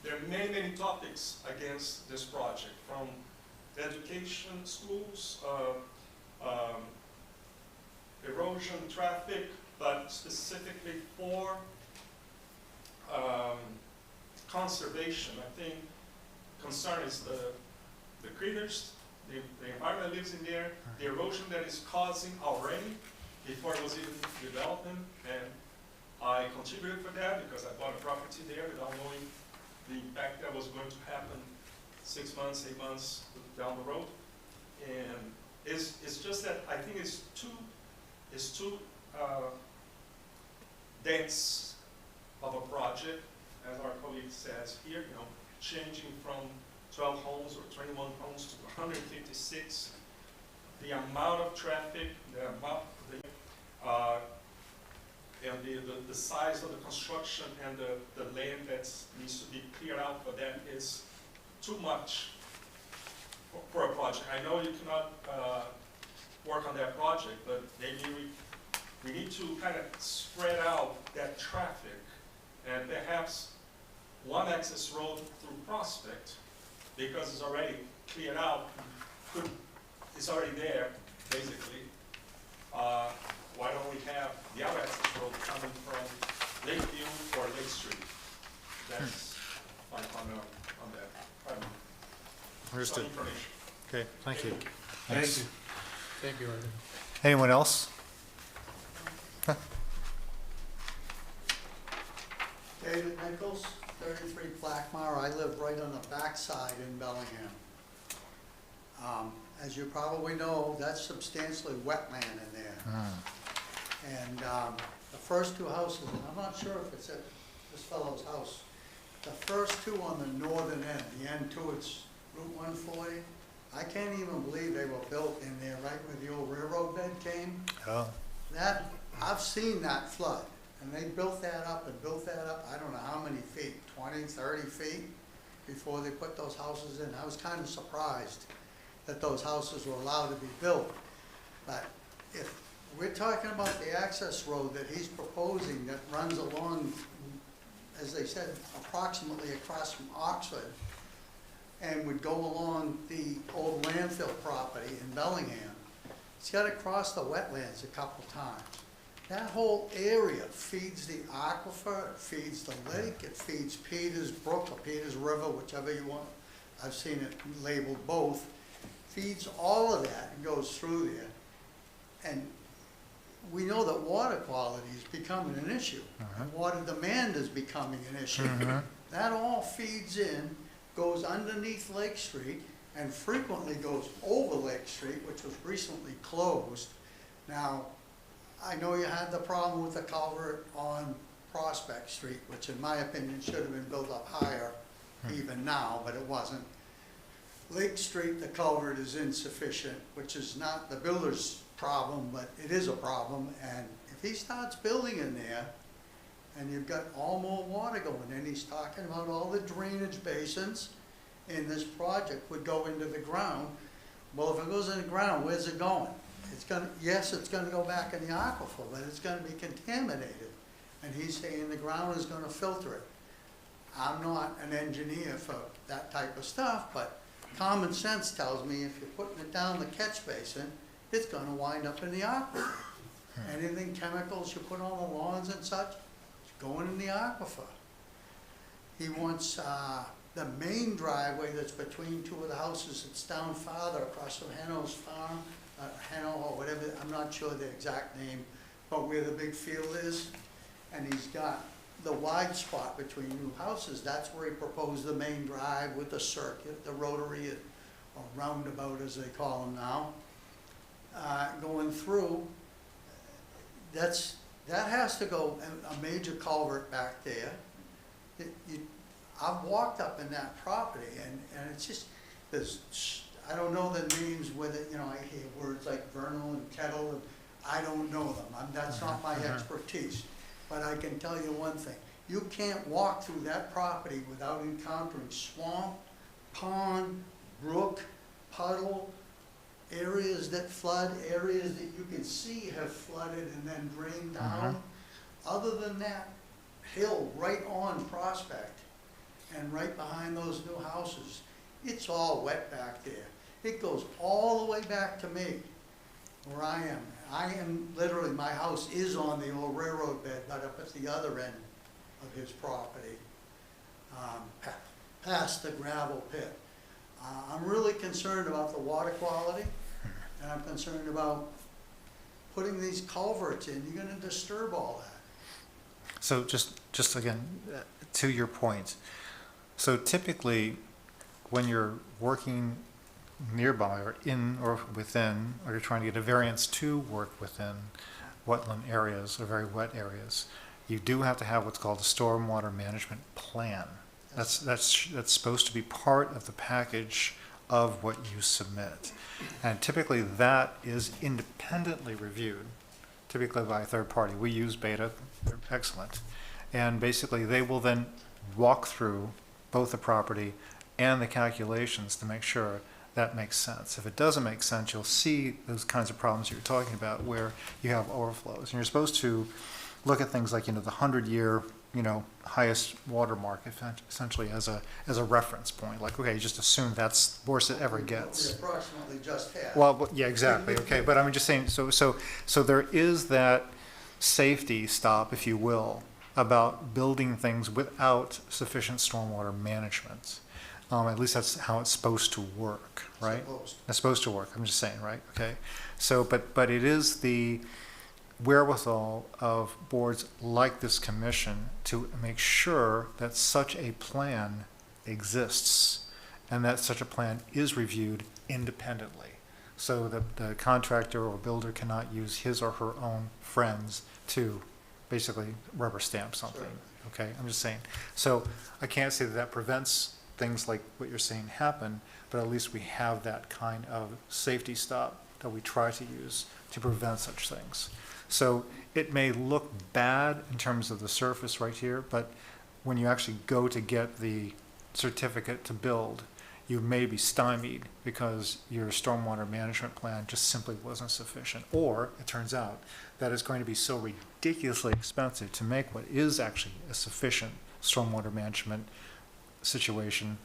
there are many, many topics against this project, from education, schools, erosion, traffic, but specifically for conservation. I think concern is the critters, the environment that lives in there, the erosion that is causing already before it was even development, and I contributed for that because I bought a property there without knowing the impact that was going to happen 6 months, 8 months down the road. And it's just that I think it's too dense of a project, as our colleague says here, you know, changing from 12 homes or 21 homes to 156. The amount of traffic, the amount, and the size of the construction and the land that needs to be cleared out for that is too much for a project. I know you cannot work on that project, but maybe we need to kind of spread out that traffic, and perhaps one access road through Prospect, because it's already cleared out, it's already there, basically. Why don't we have the other access road coming from Lakeview or Lake Street? That's my comment on that. Understood. Some information. Okay, thank you. Thank you. Thank you, Arthur. Anyone else? David Nichols, 33 Blackmar. I live right on the backside in Bellingham. As you probably know, that's substantially wetland in there. And the first two houses, I'm not sure if it's at this fellow's house, the first two on the northern end, the end towards Route 140, I can't even believe they were built in there right where the old railroad bed came. Oh. That, I've seen that flood, and they built that up and built that up, I don't know how many feet, 20, 30 feet before they put those houses in. I was kind of surprised that those houses were allowed to be built. But if we're talking about the access road that he's proposing that runs along, as they said, approximately across from Oxford, and would go along the old landfill property in Bellingham, it's got to cross the wetlands a couple times. That whole area feeds the aquifer, it feeds the lake, it feeds Peters Brook or Peters River, whichever you want. I've seen it labeled both. Feeds all of that and goes through there. And we know that water quality is becoming an issue. Water demand is becoming an issue. That all feeds in, goes underneath Lake Street, and frequently goes over Lake Street, which was recently closed. Now, I know you had the problem with the culvert on Prospect Street, which in my opinion should have been built up higher even now, but it wasn't. Lake Street, the culvert is insufficient, which is not the builder's problem, but it is a problem. And if he starts building in there, and you've got all more water going in, he's talking about all the drainage basins in this project would go into the ground. Well, if it goes in the ground, where's it going? It's gonna, yes, it's gonna go back in the aquifer, but it's gonna be contaminated. And he's saying the ground is gonna filter it. I'm not an engineer for that type of stuff, but common sense tells me if you're putting it down the catch basin, it's gonna wind up in the aquifer. Anything chemicals you put on the lawns and such, it's going in the aquifer. He wants the main driveway that's between two of the houses, it's down farther across from Hano's farm, Hano or whatever, I'm not sure the exact name, but where the big field is. And he's got the wide spot between new houses, that's where he proposed the main drive with the circuit, the rotary, or roundabout as they call them now, going through. That has to go, a major culvert back there. I've walked up in that property and it's just, I don't know the names with it, I hear words like vernal and kettle, and I don't know them, that's not my expertise. But I can tell you one thing, you can't walk through that property without encountering swamp, pond, brook, puddle, areas that flood, areas that you can see have flooded and then drained down. Other than that hill right on Prospect and right behind those new houses, it's all wet back there. It goes all the way back to me, where I am. I am literally, my house is on the old railroad bed, but up at the other end of his property, past the gravel pit. I'm really concerned about the water quality, and I'm concerned about putting these culverts in. You're gonna disturb all that. So just again, to your point, so typically when you're working nearby or in or within, or you're trying to get a variance to work within wetland areas or very wet areas, you do have to have what's called a stormwater management plan. That's supposed to be part of the package of what you submit. And typically that is independently reviewed, typically by a third party. We use Beta, they're excellent. And basically they will then walk through both the property and the calculations to make sure that makes sense. If it doesn't make sense, you'll see those kinds of problems you're talking about where you have overflows. And you're supposed to look at things like, the 100-year, highest water mark essentially as a reference point. Like, okay, just assume that's the worst it ever gets. We approximately just had. Well, yeah, exactly. Okay, but I'm just saying, so there is that safety stop, if you will, about building things without sufficient stormwater management. At least that's how it's supposed to work, right? It's supposed to work. I'm just saying, right? Okay. So, but it is the wherewithal of boards like this commission to make sure that such a plan exists and that such a plan is reviewed independently. So the contractor or builder cannot use his or her own friends to basically rubber stamp something. Sure. Okay, I'm just saying. So I can't say that prevents things like what you're saying happen, but at least we have that kind of safety stop that we try to use to prevent such things. So it may look bad in terms of the surface right here, but when you actually go to get the certificate to build, you may be stymied because your stormwater management plan just simply wasn't sufficient. Or it turns out that it's going to be so ridiculously expensive to make what is actually a sufficient stormwater management situation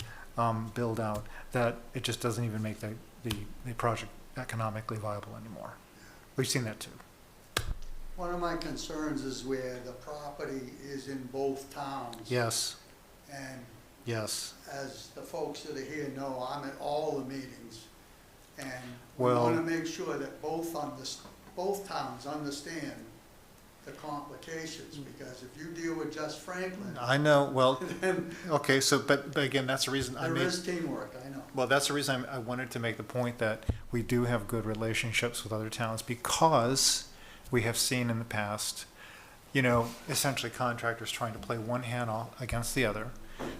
build out that it just doesn't even make the project economically viable anymore. We've seen that too. One of my concerns is where the property is in both towns. Yes. And yes, as the folks that are here know, I'm at all the meetings. And we well, want to make sure that both towns understand the complications, because if you deal with just Franklin. I know, well, okay, so, but again, that's the reason I made. There is teamwork, I know. Well, that's the reason I wanted to make the point that we do have good relationships with other towns, because we have seen in the past, essentially contractors trying to play one hand off against the other,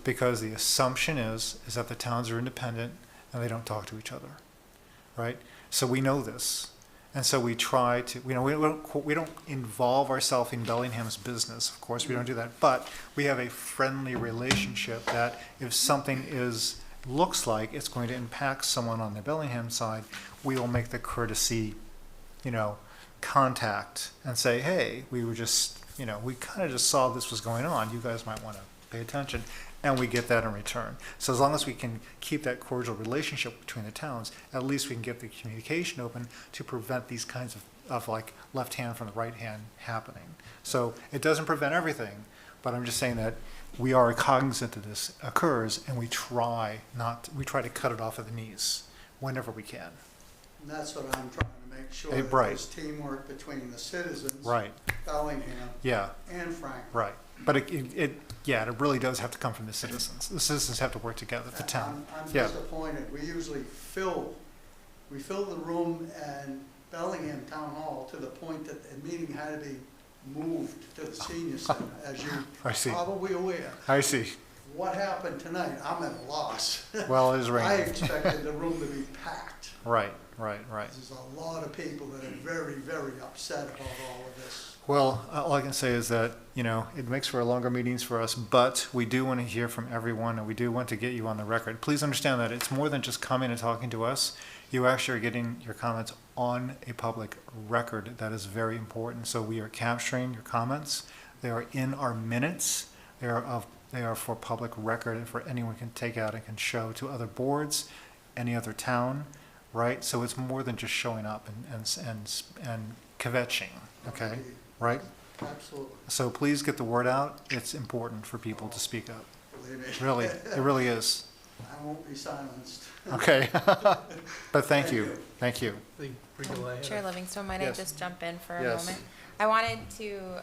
because the assumption is that the towns are independent and they don't talk to each other, right? So we know this. And so we try to, we don't involve ourselves in Bellingham's business, of course, we don't do that, but we have a friendly relationship that if something looks like it's going to impact someone on the Bellingham side, we will make the courtesy, contact and say, hey, we were just, we kind of just saw this was going on, you guys might want to pay attention. And we get that in return. So as long as we can keep that cordial relationship between the towns, at least we can get the communication open to prevent these kinds of like left hand from the right hand happening. So it doesn't prevent everything, but I'm just saying that we are cognizant that this occurs, and we try to cut it off at the knees whenever we can. And that's what I'm trying to make sure, Hey, that right. there's teamwork between the citizens. Right. Bellingham. Yeah. And Franklin. Right. But it really does have to come from the citizens. The citizens have to work together, the town. I'm Yeah. disappointed. We usually fill the room in Bellingham Town Hall to the point that the meeting had to be moved to the senior center, as you're I see. probably aware. I see. What happened tonight, I'm at a loss. Well, it is raining. I expected the room to be packed. Right. There's a lot of people that are very, very upset about all of this. Well, all I can say is that, it makes for longer meetings for us, but we do want to hear from everyone, and we do want to get you on the record. Please understand that it's more than just coming and talking to us. You actually are getting your comments on a public record. That is very important. So we are capturing your comments. They are in our minutes. They are for public record and for anyone can take out and can show to other boards, any other town, right? So it's more than just showing up and kvetching, okay? Right? Absolutely. So please get the word out. It's important for people to speak up. Believe me. Really, it really is. I won't be silenced. Okay. But thank you. Thank you. I think Rico, I had Chair a- Livingstone, might I Yes. just jump in for a Yes. moment? I wanted to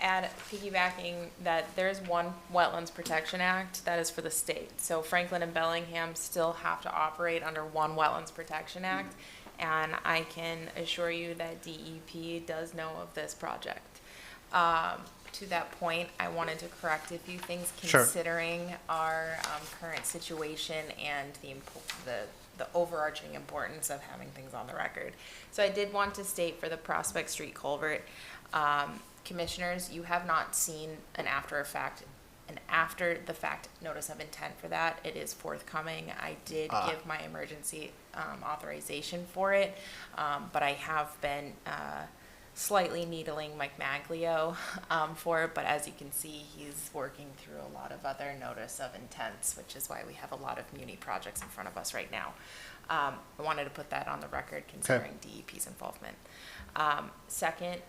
add, piggybacking, that there's one Wetlands Protection Act that is for the state. So Franklin and Bellingham still have to operate under one Wetlands Protection Act. And I can assure you that DEP does know of this project. To that point, I wanted to correct a few things Sure. considering our current situation and the overarching importance of having things on the record. So I did want to state for the Prospect Street culvert, commissioners, you have not seen an after the fact notice of intent for that. It is forthcoming. I did give my emergency authorization for it, but I have been slightly needling Mike Maglio for it, but as you can see, he's working through a lot of other notice of intents, which is why we have a lot of muni projects in front of us right now. I wanted to put that on the record considering DEP's involvement. Second,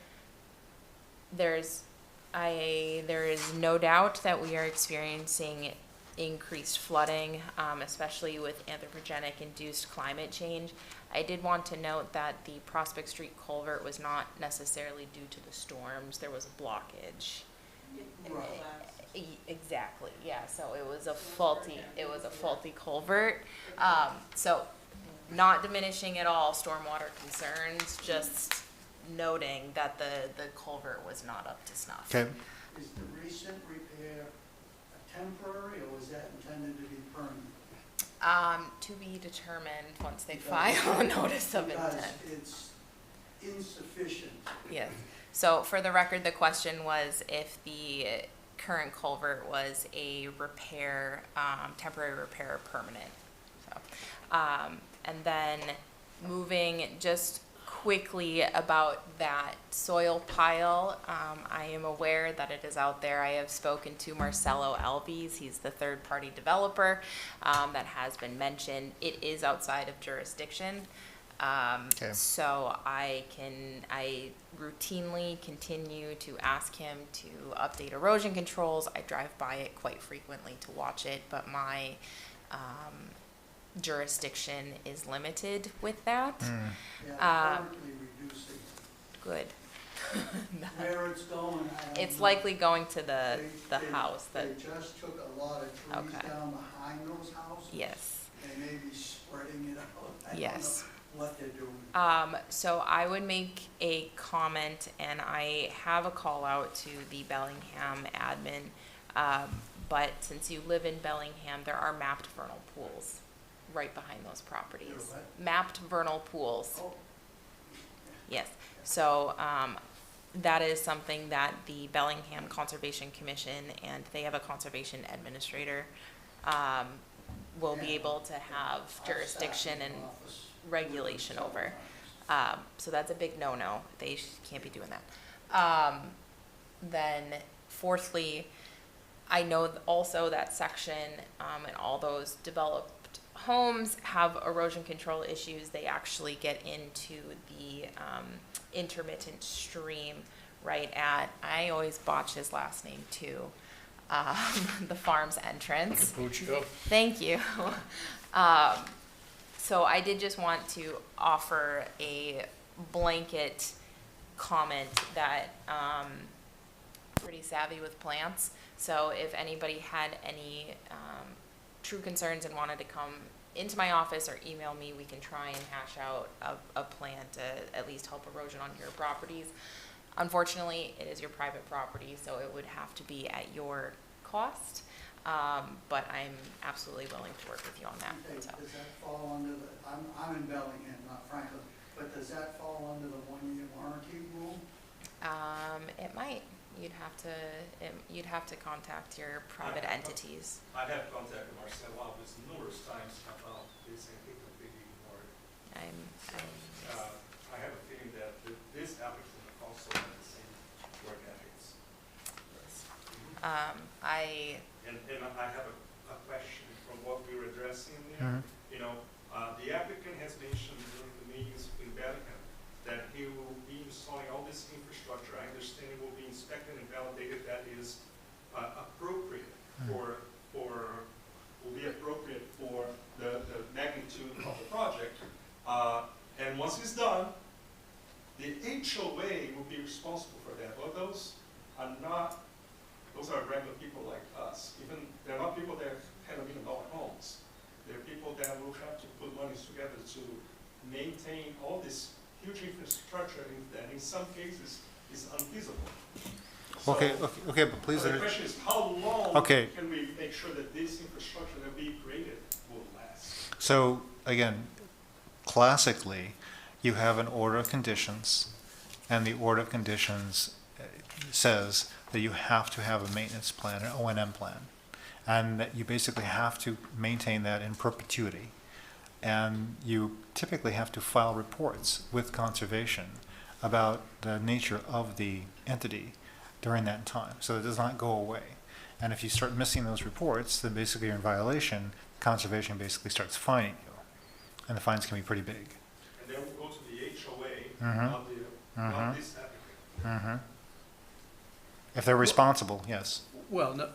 there is no doubt that we are experiencing increased flooding, especially with anthropogenic induced climate change. I did want to note that the Prospect Street culvert was not necessarily due to the storms. There was a blockage. Exactly, yeah, so it was a faulty culvert. So not diminishing at all stormwater concerns, just noting that the culvert was not up to snuff. Okay. Is the recent repair temporary, or was that intended to be permanent? To be determined once they file a notice of intent. Because it's insufficient. Yes. So for the record, the question was if the current culvert was a repair, temporary repair, or permanent. So, and then moving just quickly about that soil pile, I am aware that it is out there. I have spoken to Marcelo Alves. He's the third-party developer that has been mentioned. It is outside of jurisdiction. So I routinely continue to ask him to update erosion controls. I drive by it quite frequently to watch it, but my jurisdiction is limited with that. Yeah, currently reducing. Good. Where it's going, I don't It's know. likely going to the They- house that, They just took a lot of trees Okay. down behind those houses. yes, They may be spreading it out. I don't yes. know what they're doing. So I would make a comment, and I have a call out to the Bellingham admin. But since you live in Bellingham, there are mapped vernal pools right behind those properties. There are what? Mapped vernal pools. Oh, Yes, so, that is something that the Bellingham Conservation Commission, and they have a conservation administrator, will be Yeah. able to have our staff jurisdiction in and the office regulation several over. times. So that's a big no-no. They can't be doing that. Then fourthly, I know also that section, and all those developed homes have erosion control issues. They actually get into the intermittent stream right at, I always botch his last name too, the farm's entrance. Thank you. So I did just want to offer a blanket comment that, pretty savvy with plants. So if anybody had any, true concerns and wanted to come into my office or email me, we can try and hash out a plan to at least help erosion on your properties. Unfortunately, it is your private property, so it would have to be at your cost. But I'm absolutely willing to work with you on that. Okay, So. does that fall under the, I'm in Bellingham, not Franklin, but does that fall under the 1-year warranty rule? It might. You'd have to contact your private entities. I have contacted Marcel Alves numerous times about this, and he completely ignored it. I have a feeling that this applicant also has the same work ethics. And I have a question from what we were addressing there. You know, the applicant has mentioned during the meetings in Bellingham that he will be installing all this infrastructure. I understand it will be inspected and validated that is appropriate will be appropriate for the magnitude of the project. And once it's done, the HOA will be responsible for that. Well, those are regular people like us. Even they're not people that have $1 million homes. They're people that will have to put monies together to maintain all this huge infrastructure, and in some cases is unfeasible. Okay, but please. The question is, how long Okay. can we make sure that this infrastructure that we created will last? So, again, classically, you have an order of conditions, and the order of conditions says that you have to have a maintenance plan, an O&M plan, and that you basically have to maintain that in perpetuity. And you typically have to file reports with conservation about the nature of the entity during that time, so it does not go away. And if you start missing those reports, then basically you're in violation. Conservation basically starts fining you, and the fines can be pretty big. And then we'll go to the HOA, not this applicant. If they're responsible, yes. Well, no,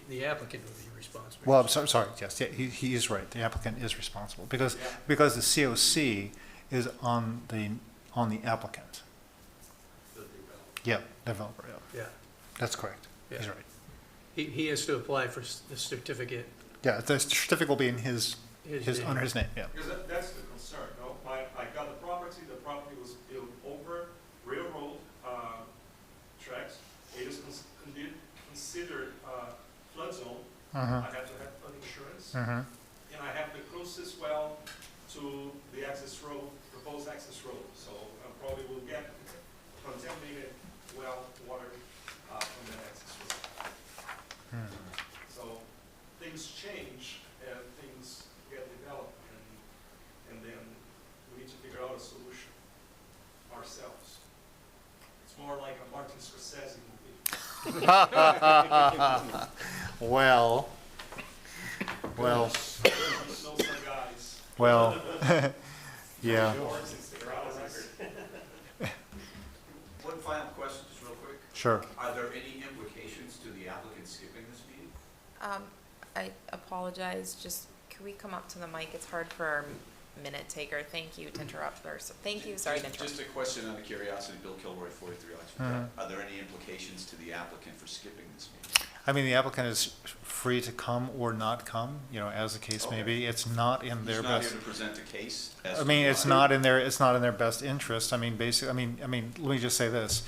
the applicant would be responsible. Well, I'm sorry, yes, yeah, he is right. The applicant is responsible because the COC is on the applicant. Yeah, developer, Yeah, that's correct. He's Yeah. right. he has to apply for the certificate. Yeah, the certificate will be in his name. under his name, yeah. Because that's the concern, no? I got the property was built over railroad tracks. It is considered flood zone. I have to have flood insurance. And I have the closest well to the access road, proposed access road. So I probably will get contaminated well water from that access road. So things change and things get developed, and then we need to figure out a solution ourselves. It's more like a Martin Scorsese movie. Well, Know some guys. well, yeah, One final question, just real quick. sure. Are there any implications to the applicant skipping this meeting? I apologize, just, could we come up to the mic? It's hard for our minute taker. Thank you to interrupt, or, thank you, sorry to interrupt. Just a question out of curiosity, Bill Kilroy, 43 Oxford Drive. Are there any implications to the applicant for skipping this meeting? I mean, the applicant is free to come or not come, as the case may be. It's not in their He's not best. here to present a case? I mean, it's not in their best interest. I mean, basically, I mean, let me just say this.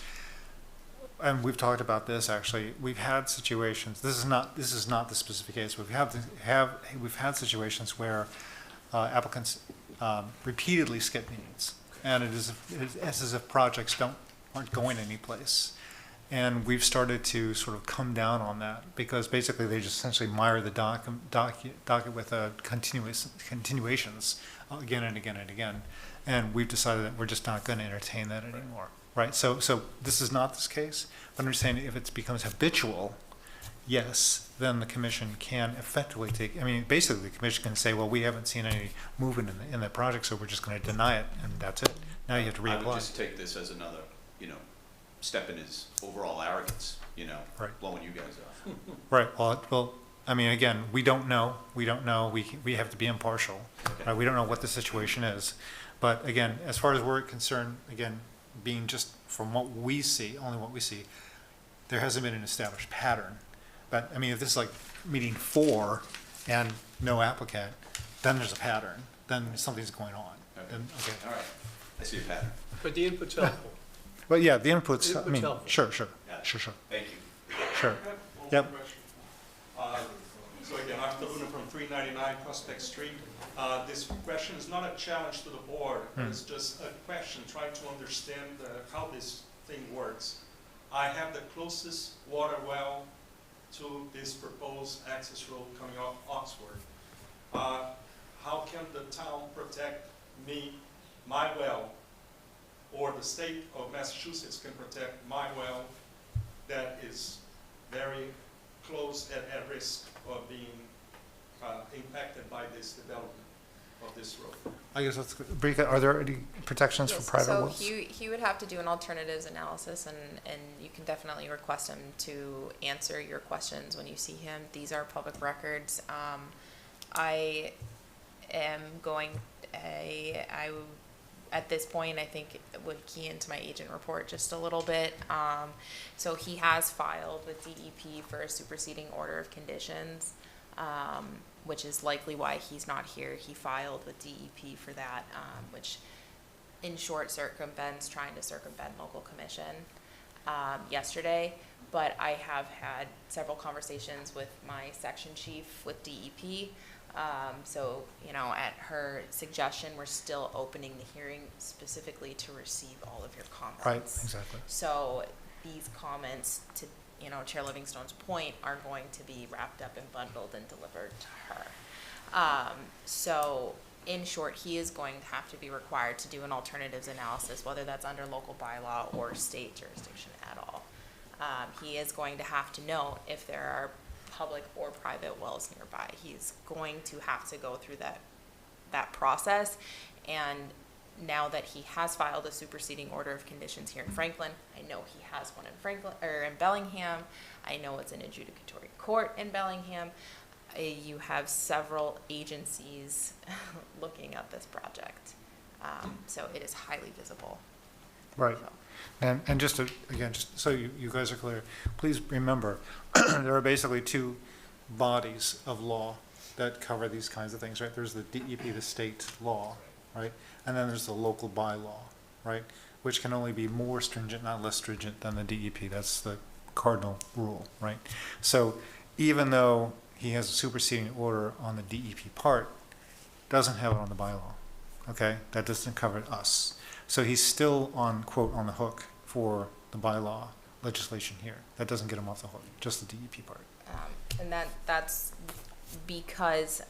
And we've talked about this, actually. We've had situations, this is not the specific case. We've had situations where applicants repeatedly skip meetings. And it's as if projects aren't going anyplace. And we've started to sort of come down on that because basically they just essentially mire the docket with continuations again and again and again. And we've decided that we're just not going to entertain that anymore, right? So this is not this case, but I'm just saying if it becomes habitual, yes, then the commission can effectively basically the commission can say, well, we haven't seen any movement in the project, so we're just going to deny it, and that's it. Now you have to I would reapply. just take this as another, step in his overall arrogance, you know, Right. blowing you guys off. Right, well, I mean, again, we don't know, we have to be impartial, Okay. right? We don't know what the situation is. But again, as far as we're concerned, again, being just from what we see, only what we see, there hasn't been an established pattern. But, I mean, if this is like meeting 4 and no applicant, then there's a pattern, then something's going on. Okay. Then, okay. All right, I see a pattern. But the input's helpful. But yeah, the inputs, I Input's mean, helpful. sure. Got it. Sure. Thank you. Sure. One Yep. more question. So again, Arthur Luna from 399 Prospect Street. This question is not a challenge to the board, but it's just a question, trying to understand how this thing works. I have the closest water well to this proposed access road coming off Oxford. How can the town protect me, my well, or the state of Massachusetts can protect my well that is very close and at risk of being impacted by this development of this road? I guess that's, Brika, are there any protections for Yes, private so wells? he would have to do an alternatives analysis, and you can definitely request him to answer your questions when you see him. These are public records. I am going, at this point, I think it would key into my agent report just a little bit. So he has filed with DEP for a superseding order of conditions, which is likely why he's not here. He filed with DEP for that, which in short trying to circumvent local commission yesterday. But I have had several conversations with my section chief with DEP. So, you know, at her suggestion, we're still opening the hearing specifically to receive all of your comments. Right, exactly. So these comments, to, you know, Chair Livingstone's point, are going to be wrapped up and bundled and delivered to her. So in short, he is going to have to be required to do an alternatives analysis, whether that's under local bylaw or state jurisdiction at all. He is going to have to know if there are public or private wells nearby. He's going to have to go through that process. And now that he has filed a superseding order of conditions here in Franklin, I know he has one in Franklin or in Bellingham. I know it's an adjudicatory court in Bellingham. You have several agencies looking at this project. So it is highly visible. Right. So. And just to, again, just so you guys are clear, please remember, there are basically two bodies of law that cover these kinds of things, right? There's the DEP, the state law, right? And then there's the local bylaw, right? Which can only be more stringent, not less stringent than the DEP. That's the cardinal rule, right? So even though he has a superseding order on the DEP part, doesn't have it on the bylaw, okay? That doesn't cover us. So he's still on, quote, on the hook for the bylaw legislation here. That doesn't get him off the hook, just the DEP part. And that's because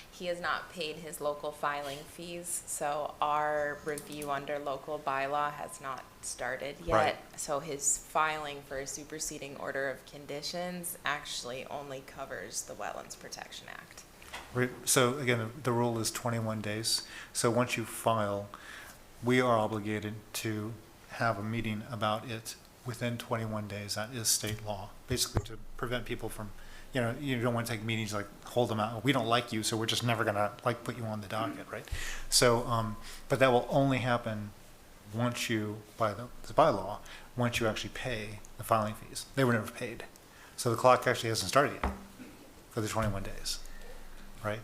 he has not paid his local filing fees. So our review under local bylaw has not started yet. Right. So his filing for a superseding order of conditions actually only covers the Wetlands Protection Act. So again, the rule is 21 days. So once you file, we are obligated to have a meeting about it within 21 days. That is state law, basically to prevent people from, you know, you don't want to take meetings like hold them out. We don't like you, so we're just never gonna like put you on the docket, right? So, but that will only happen once you, by the bylaw, once you actually pay the filing fees. They were never paid. So the clock actually hasn't started yet for the 21 days. Right,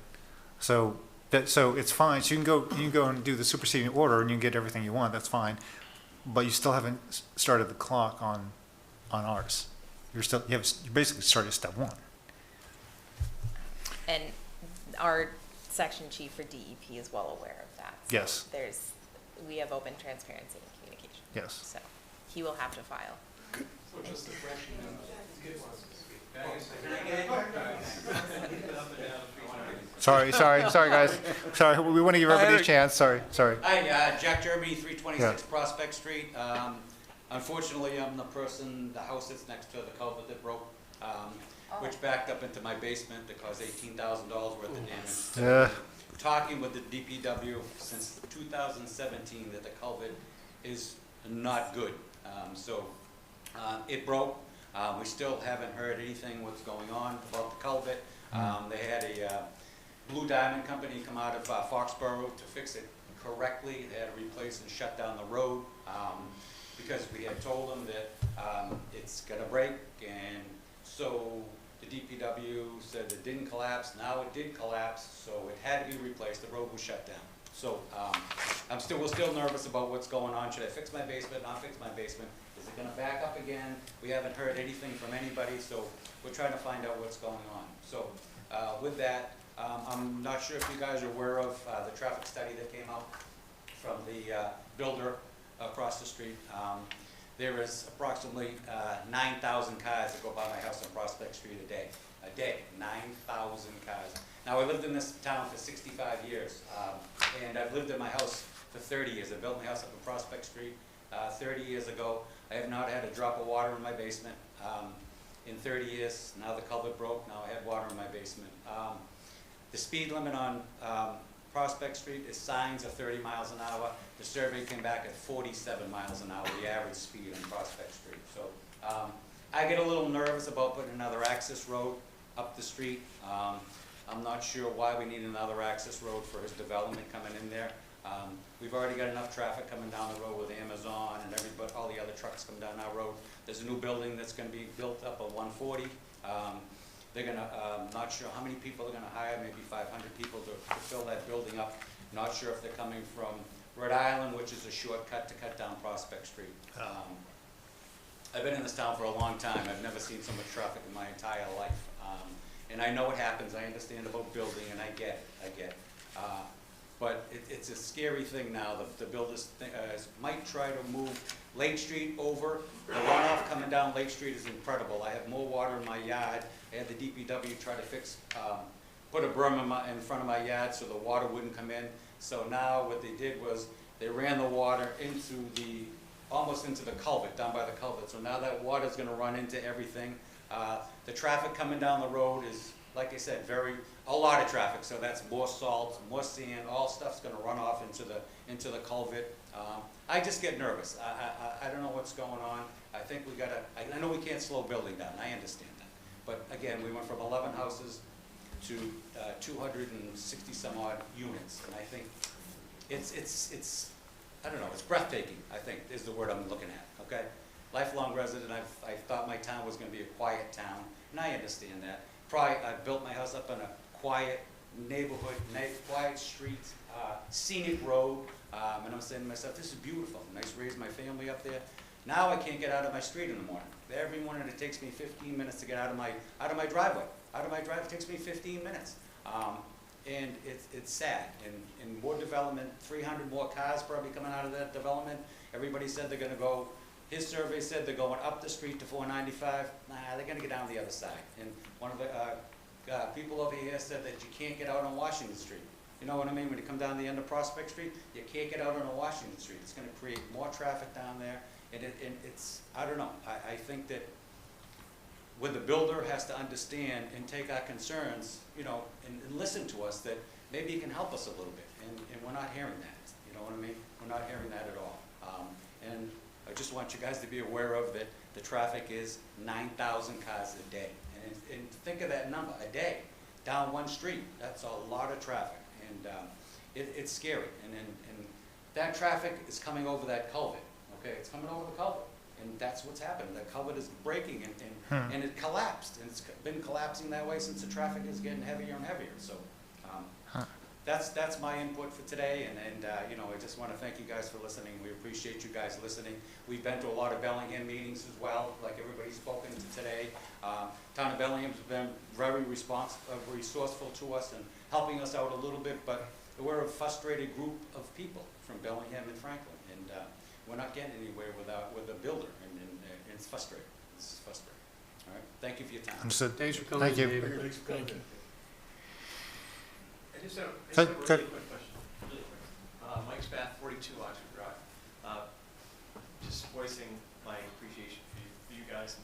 so it's fine. So you can go and do the superseding order, and you can get everything you want. That's fine, but you still haven't started the clock on ours. You basically started step 1. And our section chief for DEP is well aware of that. So Yes. we have open transparency and communication. Yes. So he will have to file. So just a question. Sorry, guys. Sorry, we want to give everybody a chance. Sorry. Hi, Jack Jeremy, 326 Yeah. Prospect Street. Unfortunately, I'm the house that's next to the culvert that broke, which backed up into my basement that caused $18,000 worth of damage. Yeah. Talking with the DPW since 2017 that the culvert is not good. It broke. We still haven't heard anything what's going on about the culvert. They had a Blue Diamond Company come out of Foxborough to fix it correctly. They had to replace and shut down the road because we had told them that it's gonna break, and so the DPW said it didn't collapse. Now it did collapse, so it had to be replaced. The road was shut down. So we're still nervous about what's going on. Should I fix my basement, not fix my basement? Is it gonna back up again? We haven't heard anything from anybody, so we're trying to find out what's going on. So with that, I'm not sure if you guys are aware of the traffic study that came out from the builder across the street. There is approximately 9,000 cars that go by my house on Prospect Street a day. 9,000 cars. Now, I lived in this town for 65 years, and I've lived in my house for 30 years. I built my house up on Prospect Street 30 years ago. I have not had a drop of water in my basement in 30 years. Now the culvert broke, now I have water in my basement. The speed limit on Prospect Street is signs of 30 miles an hour. The survey came back at 47 miles an hour, the average speed on Prospect Street. So I get a little nervous about putting another access road up the street. I'm not sure why we need another access road for his development coming in there. We've already got enough traffic coming down the road with Amazon and all the other trucks coming down our road. There's a new building that's gonna be built up at 140. They're gonna, not sure how many people they're gonna hire, maybe 500 people to fill that building up. Not sure if they're coming from Rhode Island, which is a shortcut to cut down Prospect Street. I've been in this town for a long time. I've never seen so much traffic in my entire life. And I know what happens. I understand about building, and I get it. But it's a scary thing now. The builders might try to move Lake Street over. The runoff coming down Lake Street is incredible. I have more water in my yard. I had the DPW try to put a berm in front of my yard so the water wouldn't come in. So now what they did was they ran the water almost into the culvert, down by the culvert. So now that water's gonna run into everything. The traffic coming down the road is, like I said, a lot of traffic. So that's more salt, more sand, all stuff's gonna run off into the culvert. I just get nervous. I don't know what's going on. I think I know we can't slow building down. I understand that. But again, we went from 11 houses to 260 some odd units. And I think it's I don't know, it's breathtaking, I think, is the word I'm looking at, okay? Lifelong resident, I thought my town was gonna be a quiet town, and I understand that. I built my house up on a quiet neighborhood, quiet street, scenic road, and I'm saying to myself, this is beautiful. Nice raise my family up there. Now I can't get out of my street in the morning. Every morning it takes me 15 minutes to get out of my driveway. Out of my driveway it takes me 15 minutes. And it's sad. And more development, 300 more cars probably coming out of that development. Everybody said they're gonna go, his survey said they're going up the street to 495. Nah, they're gonna get down the other side. And one of the people over here said that you can't get out on Washington Street. You know what I mean? When you come down the end of Prospect Street, you can't get out on Washington Street. It's gonna create more traffic down there. And it's, I don't know. I think that where the builder has to understand and take our concerns, you know, and listen to us, that maybe he can help us a little bit. And we're not hearing that. You know what I mean? We're not hearing that at all. And I just want you guys to be aware of that the traffic is 9,000 cars a day. And think of that number, a day, down one street. That's a lot of traffic. And it's scary. And that traffic is coming over that culvert. Okay, it's coming over the culvert. And that's what's happened. The culvert is breaking and it collapsed. And it's been collapsing that way since the traffic is getting heavier and heavier. So that's my input for today. And you know, I just want to thank you guys for listening. We appreciate you guys listening. We've been to a lot of Bellingham meetings as well, like everybody's spoken to today. Town of Bellingham's been very resourceful to us and helping us out a little bit. But we're a frustrated group of people from Bellingham and Franklin. And we're not getting anywhere with a builder, and it's frustrating. It's frustrating. All right. Thank you for your time. Understood. Thanks for coming, Thank you. David. Thank you. I just have a really quick question. Really quick. Mike Spath, 42 Oxford Drive. Just voicing my appreciation for you guys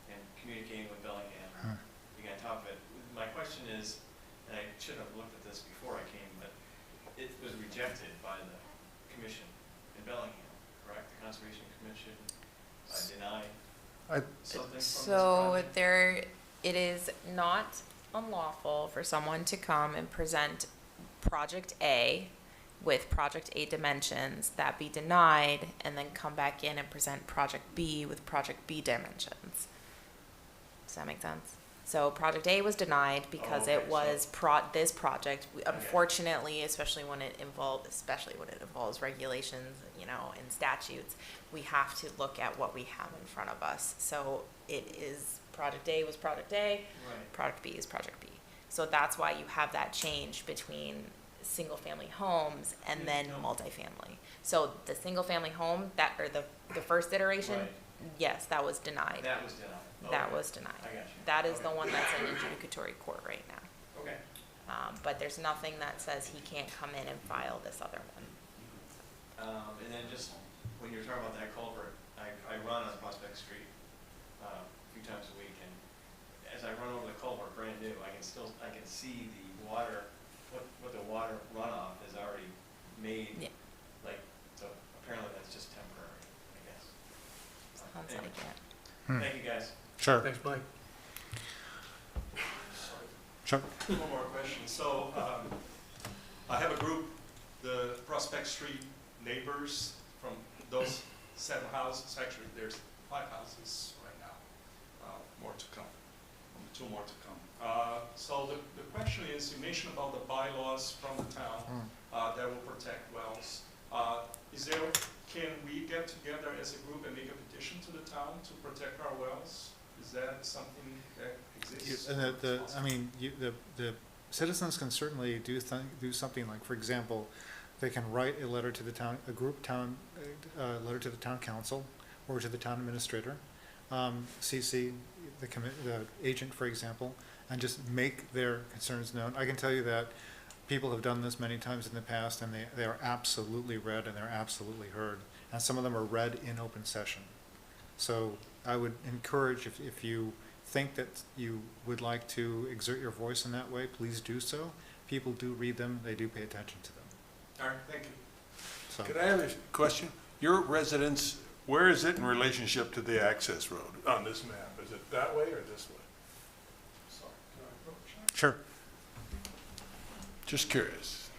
and communicating with Bellingham, being on top of it. My question is, and I should have looked at this before I came, but it was rejected by the commission in Bellingham, correct? The Conservation Commission deny I, something from this So project? it is not unlawful for someone to come and present project A with project A dimensions, that be denied, and then come back in and present project B with project B dimensions. Does that make sense? So project A was denied because Oh, okay, it was this project, unfortunately, especially when it involves regulations, you know, and statutes, we have to look at what we have in front of us. So it is, project A was project A, Right. project B is project B. So that's why you have that change between single-family homes and then multifamily. So the single-family home, or the first iteration, Right. yes, that was denied. That was denied. That Okay. was denied. I got you. That is the Okay. one that's in adjudicatory court right now. Okay. But there's nothing that says he can't come in and file this other one. And then just, when you're talking about that culvert, I run on Prospect Street, a few times a week, and as I run over the culvert, brand new, I can see the water, what the water runoff has already made. Yeah. Like, so apparently that's just temporary, I guess. Sounds Anyway. like it. Thank you, guys. Sure. Thanks, Mike. Sure. One more question. So, I have a group, the Prospect Street neighbors from those 7 houses. Actually, there's 5 houses right now. More to come, 2 more to come. So the question is, you mentioned about the bylaws from the town that will protect wells. Can we get together as a group and make a petition to the town to protect our wells? Is that something that exists? And the citizens can certainly do something like, for example, they can write a letter to the town, letter to the town council or to the town administrator, CC the agent, for example, and just make their concerns known. I can tell you that people have done this many times in the past, and they are absolutely read and they're absolutely heard. And some of them are read in open session. So I would encourage, if you think that you would like to exert your voice in that way, please do so. People do read them, they do pay attention to them. All right, thank you. So, Could I have a question? Your residence, where is it in relationship to the access road on this map? Is it that way or this way? Sorry, can I approach? sure. Just curious.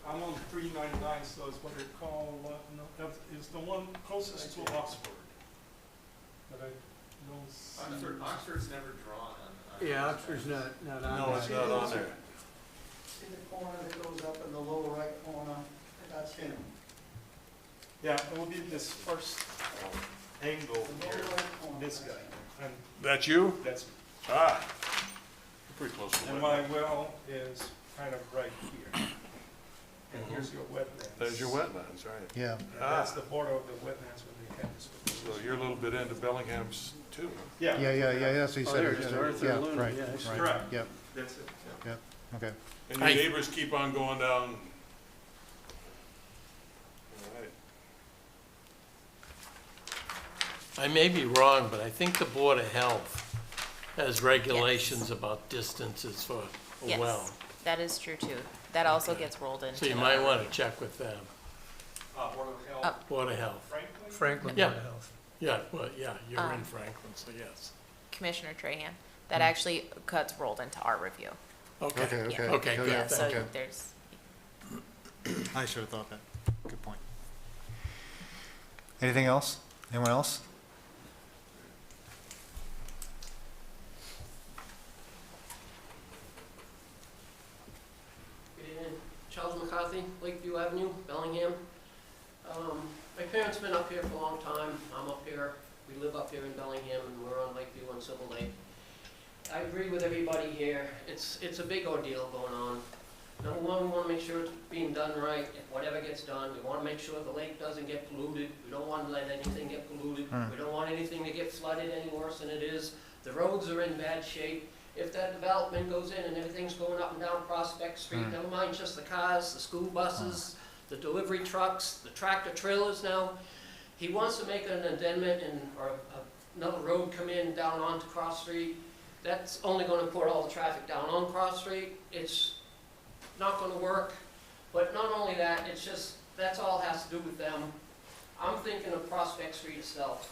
I'm on 399, so it's what they call, it's the one closest to Oxford. But I don't see. Oxford's never drawn on. Yeah, Oxford's not on there. No, it's not on there. See the corner that goes up in the lower right corner? That's him. Yeah, it will be this first angle The here, lower right corner. this guy. And That you? that's, Ah, you're pretty close to and it. my well is kind of right here. And here's your wetlands. There's your wetlands, right? Yeah. And that's the border of the wetlands when they had this. So you're a little bit into Bellingham's too, huh? Yeah. That's what he Oh, said. there's north Yeah, of Luna, right, yeah, I see. right, Correct. yep, That's it, yeah. yep, okay. And your neighbors keep on going down. All right. I may be wrong, but I think the Board of Health has regulations about distances for a Yes, well. that is true too. That also gets rolled into. So you might want to check with them, Board of Health, Board of Health. Franklin? Franklin Yeah. Board of Health. Yeah, well, yeah, you're in Um, Franklin, so yes. Commissioner Trahan, that actually gets rolled into our review. Okay, Okay, Yeah. okay. Okay, good. Yeah, so Okay. there's, I should have thought that. Good point. Anything else? Anyone else? Good evening. Charles McCarthy, Lakeview Avenue, Bellingham. My parents been up here for a long time. I'm up here. We live up here in Bellingham, and we're on Lakeview and Civil Lake. I agree with everybody here. It's a big ordeal going on. Number one, we want to make sure it's being done right. If whatever gets done, we want to make sure the lake doesn't get polluted. We don't want to let anything get polluted. We don't want anything to get flooded any worse than it is. The roads are in bad shape. If that development goes in and everything's going up and down Prospect Street, never mind just the cars, the school buses, the delivery trucks, the tractor trailers now. He wants to make an addendum or another road come in down onto Cross Street. That's only going to put all the traffic down on Cross Street. It's not going to work. But not only that, that's all has to do with them. I'm thinking of Prospect Street itself.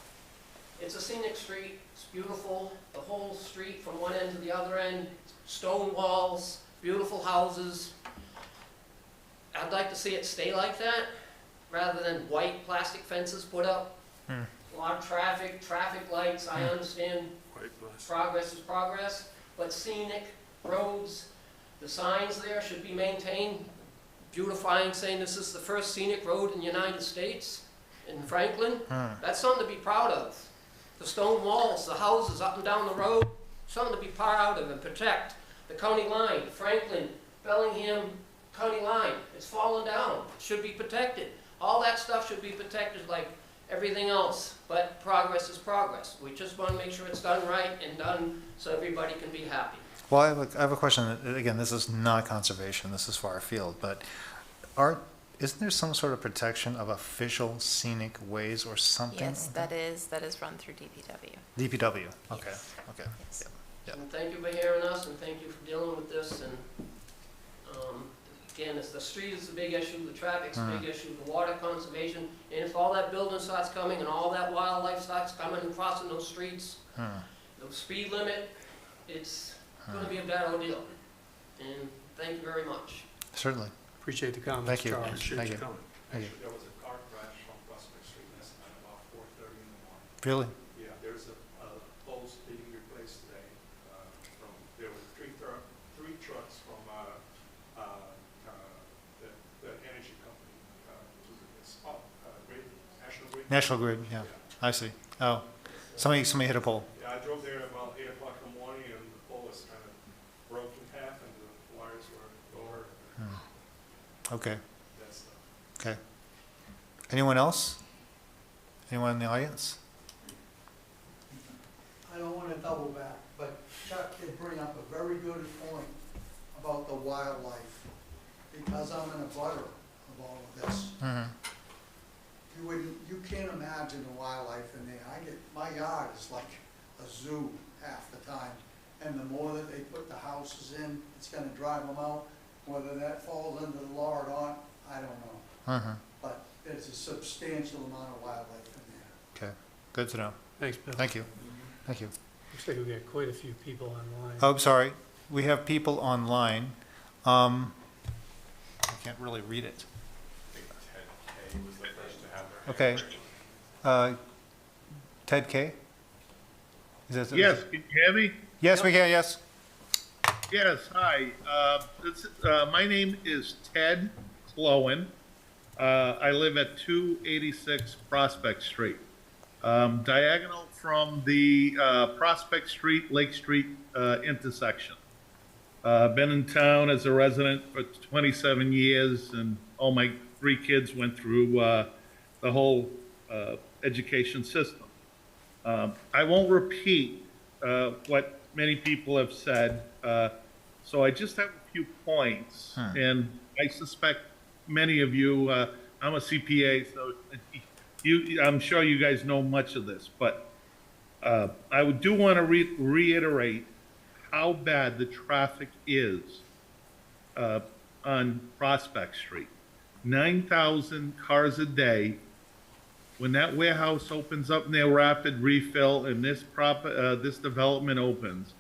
It's a scenic street, it's beautiful, the whole street from one end to the other end, stone walls, beautiful houses. I'd like to see it stay like that, rather than white plastic fences put up. A lot of traffic lights, I understand progress is progress, but scenic roads, the signs there should be maintained, beautifying, saying this is the first scenic road in the United States, in Franklin. That's something to be proud of. The stone walls, the houses up and down the road, something to be proud of and protect. The county line, Franklin, Bellingham county line, it's fallen down, should be protected. All that stuff should be protected like everything else, but progress is progress. We just want to make sure it's done right and done so everybody can be happy. Well, I have a question. Again, this is not conservation, this is far afield, but isn't there some sort of protection of official scenic ways or something? Yes, that is run through DPW. DPW, okay, Yes. okay. Yes. Yep. And thank you for hearing us, and thank you for dealing with this, and, again, the street is the big issue, the traffic's the big issue, the water conservation, and if all that building starts coming and all that wildlife starts coming and crossing those streets, the speed limit, it's gonna be a bad ordeal. And thank you very much. Certainly. Appreciate the comments, Thank you. Charles. Thank you. Thank you. Actually, there was a car crash on Prospect Street last night about 4:30 in the morning. Really? Yeah, there's a post being replaced today. There were three trucks from the energy company, National Grid. National Grid, yeah, I see. Oh, somebody hit a pole. Yeah, I drove there about 8 o'clock in the morning, and the pole was kind of broke in half, and the wires were over. Okay, That stuff. okay. Anyone else? Anyone in the audience? I don't want to double back, but Chuck did bring up a very good point about the wildlife, because I'm in a butter of all of this. You can't imagine the wildlife in there. My yard is like a zoo half the time, and the more that they put the houses in, it's gonna drive them out. Whether that falls under the law or not, I don't know. But there's a substantial amount of wildlife in there. Okay, good to know. Thanks, Bill. Thank you. Thank you. Looks like we got quite a few people online. Oh, I'm sorry. We have people online. I can't really read it. Okay. Ted K? Is that- Yes, can you hear me? Yes, we can, yes. Yes, hi. My name is Ted Clowen. I live at 286 Prospect Street, diagonal from the Prospect Street, Lake Street intersection. Been in town as a resident for 27 years, and all my 3 kids went through the whole education system. I won't repeat what many people have said, so I just have a few points, and I suspect many of you, I'm a CPA, so I'm sure you guys know much of this, but I do want to reiterate how bad the traffic is on Prospect Street. 9,000 cars a day. When that warehouse opens up near Rapid Refill and this development opens,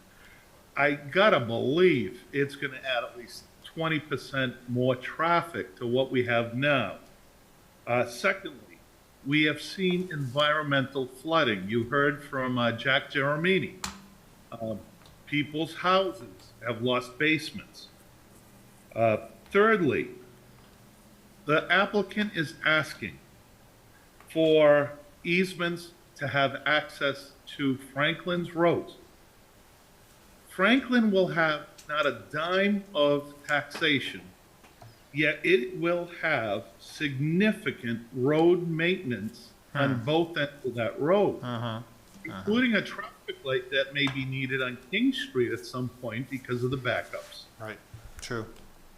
I gotta believe it's gonna add at least 20% more traffic to what we have now. Secondly, we have seen environmental flooding. You heard from Jack Jeremini. People's houses have lost basements. Thirdly, the applicant is asking for easements to have access to Franklin's roads. Franklin will have not a dime of taxation, yet it will have significant road maintenance on both ends of that road, including a traffic light that may be needed on King Street at some point because of the backups. Right, true.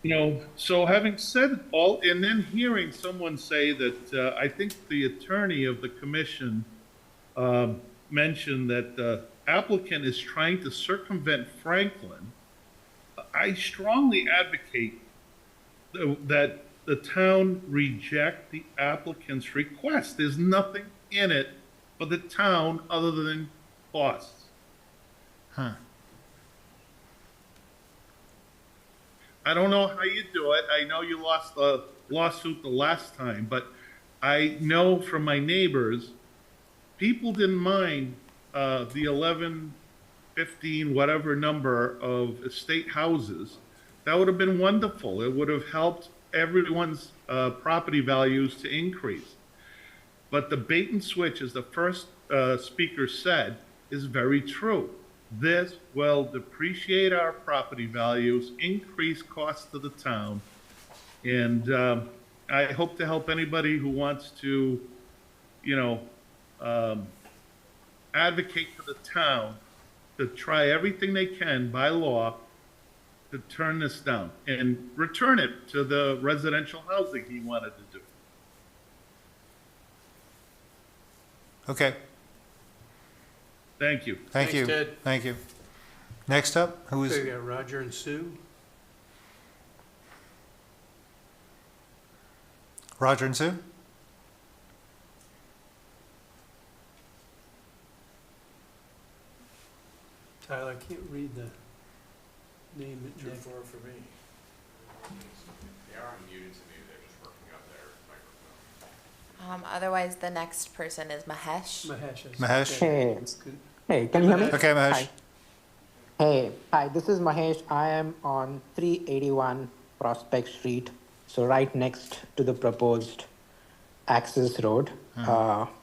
You know, so having said all, and then hearing someone say that, I think the attorney of the commission mentioned that the applicant is trying to circumvent Franklin. I strongly advocate that the town reject the applicant's request. There's nothing in it for the town other than costs? Huh. I don't know how you do it. I know you lost the lawsuit the last time, but I know from my neighbors, people didn't mind the 11, 15, whatever number of estate houses. That would have been wonderful. It would have helped everyone's property values to increase. But the bait and switch, as the first speaker said, is very true. This will depreciate our property values, increase costs to the town, and I hope to help anybody who wants to, advocate for the town to try everything they can by law to turn this down and return it to the residential housing he wanted to do. Okay, Thank you. thank Thanks, you. Ted. Thank you. Next up, who is, Okay, we got Roger and Sue. Roger and Sue? Tyler, I can't read the name. Too far for me. They are unmuted to me, they're just working out their microphone. Otherwise, the next person is Mahesh. Mahesh? Hey, hey, can you hear me? Okay, Mahesh. Hi. Hey, hi, this is Mahesh. I am on 381 Prospect Street, so right next to the proposed access road.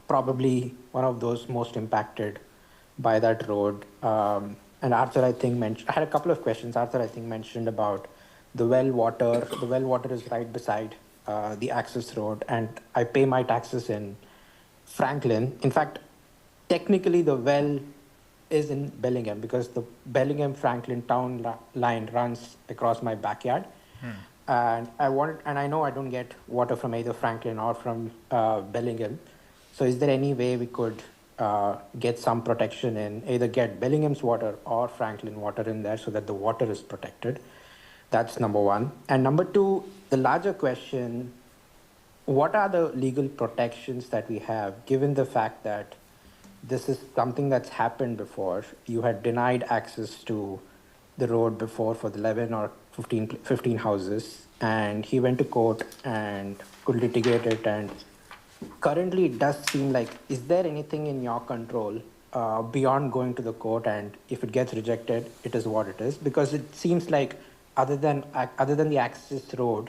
Probably one of those most impacted by that road. And Arthur, I think, I had a couple of questions. Arthur, I think, mentioned about the well water. The well water is right beside the access road, and I pay my taxes in Franklin. In fact, technically, the well is in Bellingham because the Bellingham-Franklin town line runs across my backyard. And I know I don't get water from either Franklin or from Bellingham. So is there any way we could get some protection in, either get Bellingham's water or Franklin water in there so that the water is protected? That's number one. And number two, the larger question, what are the legal protections that we have, given the fact that this is something that's happened before? You had denied access to the road before for the 11 or 15 houses, and he went to court and could litigate it. And currently it does seem like, is there anything in your control beyond going to the court, and if it gets rejected, it is what it is? Because it seems like other than the access road,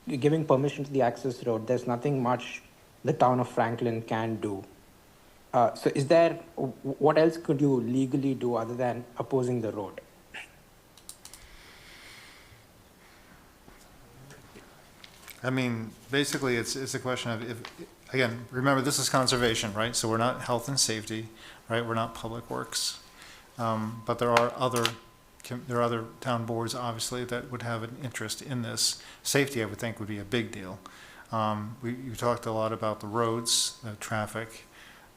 giving permission to the access road, there's nothing much the town of Franklin can do. So is there, what else could you legally do other than opposing the road? I mean, basically, it's a question of if, again, remember, this is conservation, right? So we're not health and safety, right? We're not public works. But there are other town boards, obviously, that would have an interest in this. Safety, I would think, would be a big deal. You talked a lot about the roads, the traffic,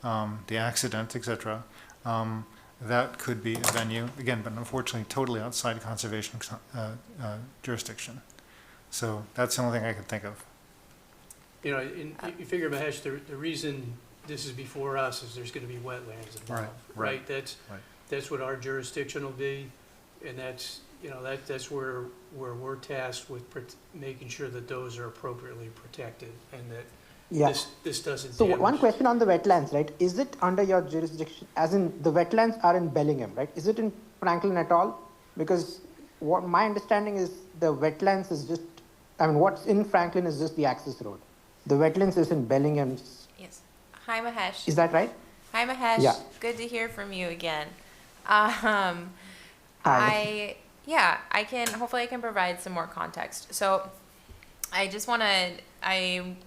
the accident, etc. That could be a venue, again, but unfortunately, totally outside conservation jurisdiction. So that's the only thing I could think of. You know, you figure, Mahesh, the reason this is before us is there's gonna be wetlands involved, right? That's what our jurisdiction will be, and that's, you know, that's where we're tasked with making sure that those are appropriately protected, and that this doesn't So damage. one question on the wetlands, right? Is it under your jurisdiction, as in the wetlands are in Bellingham, right? Is it in Franklin at all? Because what my understanding is, the wetlands is just, I mean, what's in Franklin is just the access road. The wetlands is in Bellingham's. Yes. Hi, Mahesh. Is that right? Hi, Mahesh. Yeah. Good to hear from you again. Hi. Hopefully I can provide some more context. So I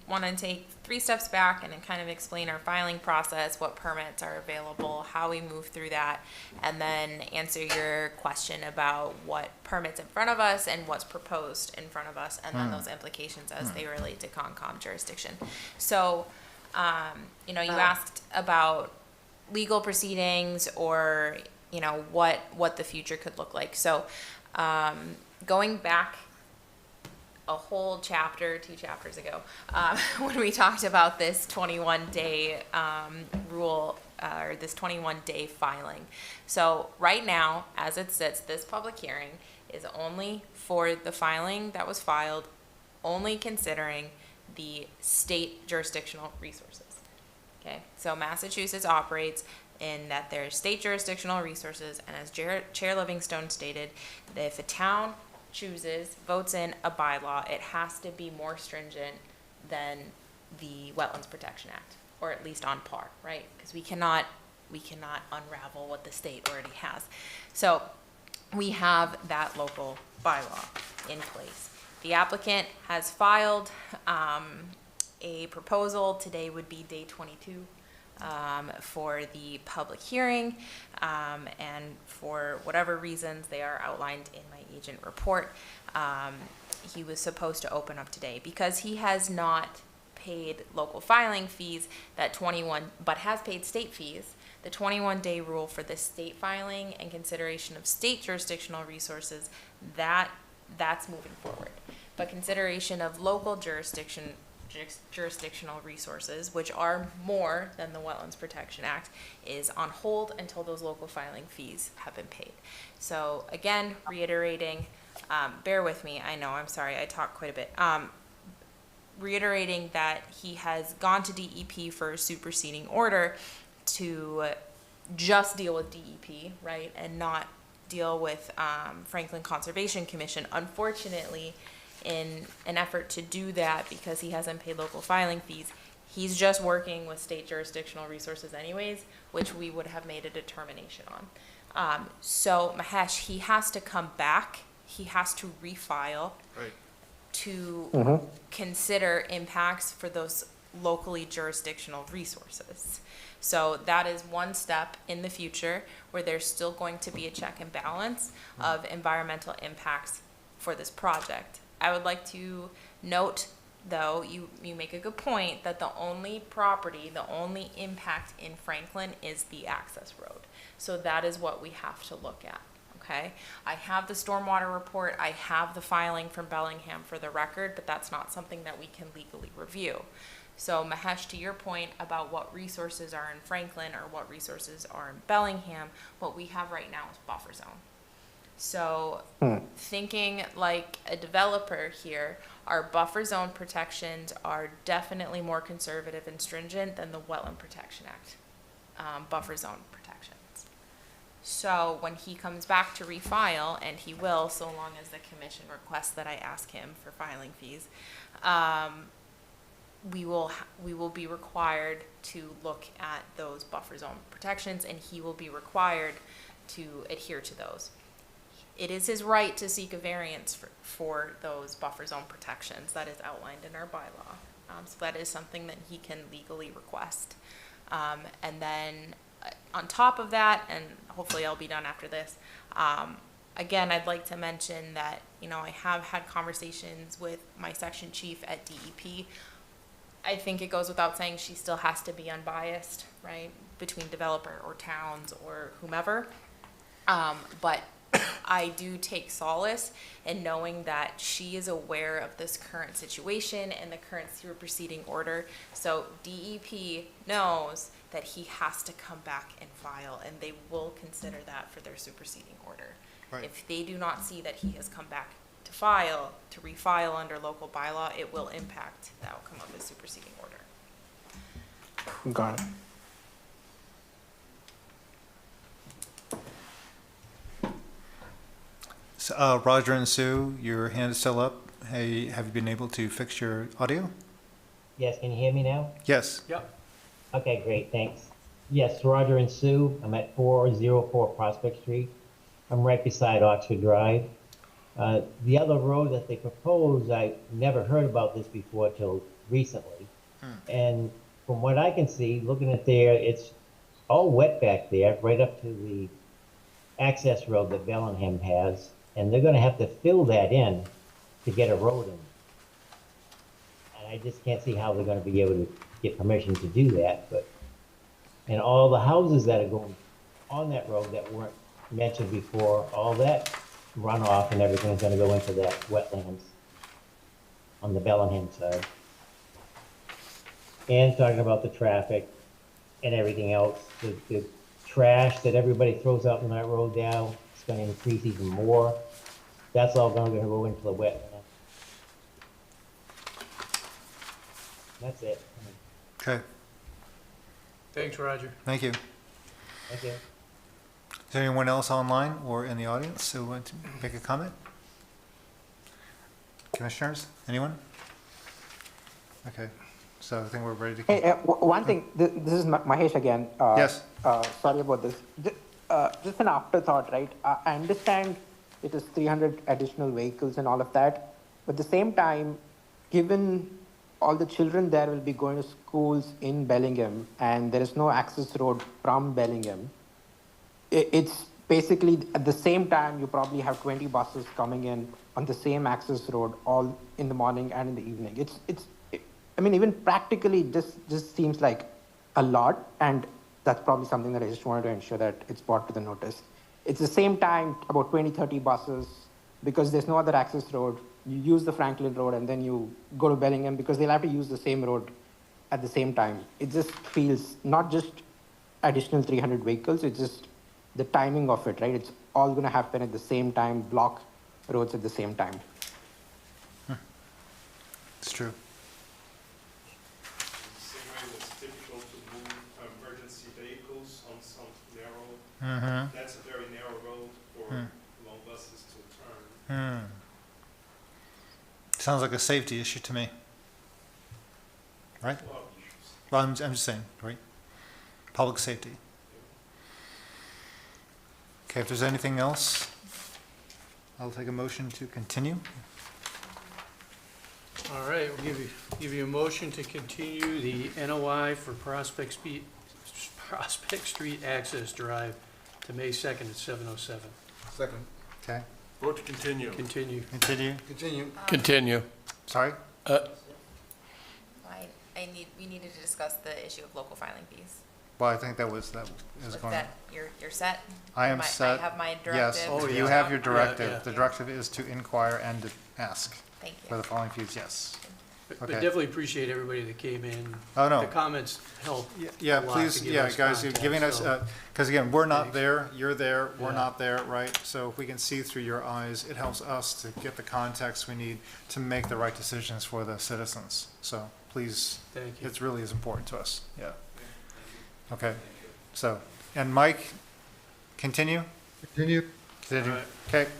want to take 3 steps back and then kind of explain our filing process, what permits are available, how we move through that, and then answer your question about what permits in front of us and what's proposed in front of us, and then those implications as they relate to Concom jurisdiction. So, you asked about legal proceedings or, what the future could look like. So, going back a whole chapter, 2 chapters ago, when we talked about this 21-day rule, or this 21-day filing. So right now, as it sits, this public hearing is only for the filing that was filed, only considering the state jurisdictional resources. Okay, so Massachusetts operates in that there's state jurisdictional resources, and as Chair Livingstone stated, that if a town votes in a bylaw, it has to be more stringent than the Wetlands Protection Act, or at least on par, right? Because we cannot unravel what the state already has. So we have that local bylaw in place. The applicant has filed a proposal. Today would be day 22 for the public hearing, and for whatever reasons they are outlined in my agent report, he was supposed to open up today because he has not paid local filing fees, but has paid state fees. The 21-day rule for the state filing and consideration of state jurisdictional resources, that's moving forward. But consideration of local jurisdictional resources, which are more than the Wetlands Protection Act, is on hold until those local filing fees have been paid. So again, reiterating, bear with me, I know, I'm sorry, I talk quite a bit. Reiterating that he has gone to DEP for a superseding order to just deal with DEP, right, and not deal with Franklin Conservation Commission. Unfortunately, in an effort to do that, because he hasn't paid local filing fees, he's just working with state jurisdictional resources anyways, which we would have made a determination on. So Mahesh, he has to come back, he has to refile, Right. to consider impacts for those locally jurisdictional resources. So that is one step in the future where there's still going to be a check and balance of environmental impacts for this project. I would like to note, though, you make a good point that the only property, the only impact in Franklin is the access road. So that is what we have to look at, okay? I have the stormwater report, I have the filing from Bellingham for the record, but that's not something that we can legally review. So Mahesh, to your point about what resources are in Franklin or what resources are in Bellingham, what we have right now is buffer zone. So thinking like a developer here, our buffer zone protections are definitely more conservative and stringent than the Wetland Protection Act buffer zone protections. So when he comes back to refile, and he will so long as the commission requests that I ask him for filing fees, we will be required to look at those buffer zone protections, and he will be required to adhere to those. It is his right to seek a variance for those buffer zone protections that is outlined in our bylaw. So that is something that he can legally request. And then on top of that, and hopefully I'll be done after this, again, I'd like to mention that, I have had conversations with my section chief at DEP. I think it goes without saying she still has to be unbiased, right, between developer or towns or whomever. But I do take solace in knowing that she is aware of this current situation and the current superseding order. So DEP knows that he has to come back and file, and they will consider that for their superseding order. Right. If they do not see that he has come back to file, to refile under local bylaw, it will impact the outcome of the superseding order. Got it. So, Roger and Sue, your hand is still up. Hey, have you been able to fix your audio? Yes, can you hear me now? Yes. Yep. Okay, great, thanks. Yes, Roger and Sue, I'm at 404 Prospect Street. I'm right beside Oxford Drive. The other road that they propose, I never heard about this before till recently. And from what I can see, looking at there, it's all wet back there, right up to the access road that Bellingham has. And they're gonna have to fill that in to get a road in. And I just can't see how they're gonna be able to get permission to do that, but, and all the houses that are going on that road that weren't mentioned before, all that runoff and everything is gonna go into that wetlands. on the Bellingham side. And talking about the traffic and everything else, the trash that everybody throws out on that road now, it's gonna increase even more. That's all gonna go into the wetland. That's it. Okay, Thanks, Roger. thank you. Thank you. Is there anyone else online or in the audience who want to make a comment? Commissioners, anyone? Okay, so I think we're ready to. Hey, one thing, this is Mahesh again. Yes. Sorry about this. Just an afterthought, right? I understand it is 300 additional vehicles and all of that, but at the same time, given all the children there will be going to schools in Bellingham, and there is no access road from Bellingham, it's basically at the same time you probably have 20 buses coming in on the same access road all in the morning and in the evening. I mean, even practically, this just seems like a lot, and that's probably something that I just wanted to ensure that it's brought to the notice. It's the same time, about 20, 30 buses, because there's no other access road. You use the Franklin Road, and then you go to Bellingham, because they'll have to use the same road at the same time. It just feels not just additional 300 vehicles, it's just the timing of it, right? It's all going to happen at the same time, block roads at the same time. It's true. The same way it's difficult to move emergency vehicles on some narrow, that's a very narrow road for long buses to turn. Sounds like a safety issue to me. Right? A lot of issues. Well, I'm just saying, right? Public safety. Okay, if there's anything else, I'll take a motion to continue. All right, we'll give you a motion to continue the NOI for Prospect Street Access Drive to May 2nd at 7:07. Second. Okay. Vote to continue. Continue. Continue. Continue. Sorry? We needed to discuss the issue of local filing fees. Well, I think that is With going. that, you're set? I am set. I have my Yes, directive. you have your directive. Yeah. The directive is to inquire and to ask Thank for you. the following fees, yes. But Okay. definitely appreciate everybody that came in. Oh, no. The comments help. Yeah, a lot please, to give yeah, us guys, you're context, giving us, so- because again, we're not Thanks. there, you're there, we're Yeah. not there, right? So if we can see through your eyes, it helps us to get the context we need to make the right decisions for the citizens. So please, Thank you. it really is important to us, yeah. Okay, so, and Mike, continue? Continue. Continue, All right. okay.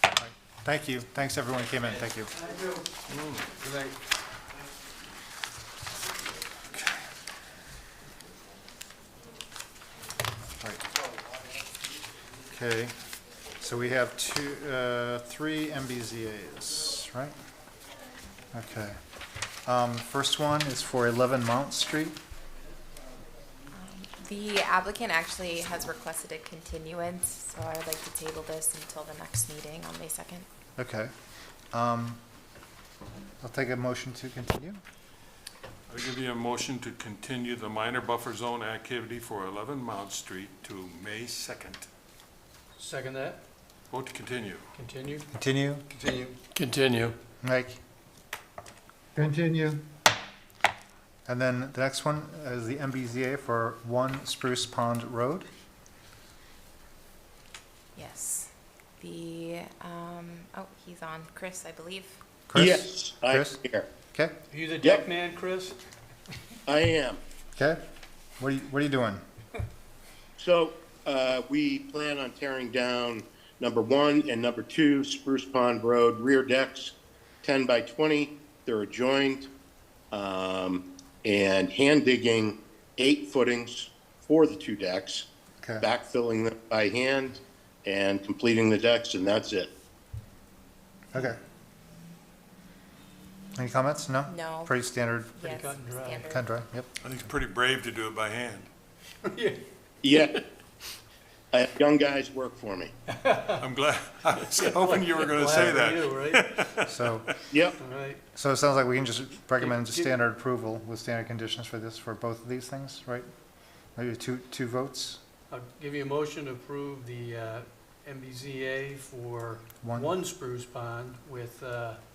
All right. Thank you, thanks everyone who came in, thank you. Good night. Okay, so we have three MBZA's, right? Okay. First one is for 11 Mount Street. The applicant actually has requested a continuance, so I would like to table this until the next meeting on May 2nd. Okay. I'll take a motion to continue. I'll give you a motion to continue the minor buffer zone activity for 11 Mount Street to May 2nd. Second that, Vote to continue. continue. Continue. Continue. Continue. Mike. Continue. And then the next one is the MBZA for 1 Spruce Pond Road. Yes. The, he's on. Chris, I believe. Chris? Yes, I'm Chris? here. Okay, Are you the Yep. deck man, Chris? I am. okay. What are you doing? So, we plan on tearing down number 1 and number 2 Spruce Pond Road rear decks, 10 by 20. They're adjoined, and hand digging 8 footings for the 2 decks, Okay. backfilling them by hand, and completing the decks, and that's it. Okay. Any comments? No? No. Pretty standard, Pretty Yes, cut and dry. standard. cut and dry, yep. I think it's pretty brave to do it by hand. Yeah. I have young guys work for me. I'm glad, I was hoping you were going to say Glad for that. you, right? So, Yep. All right. so it sounds like we can just recommend Give- standard approval with standard conditions for this, for both of these things, right? Maybe two votes? I'll give you a motion to approve the MBZA for One. 1 Spruce Pond with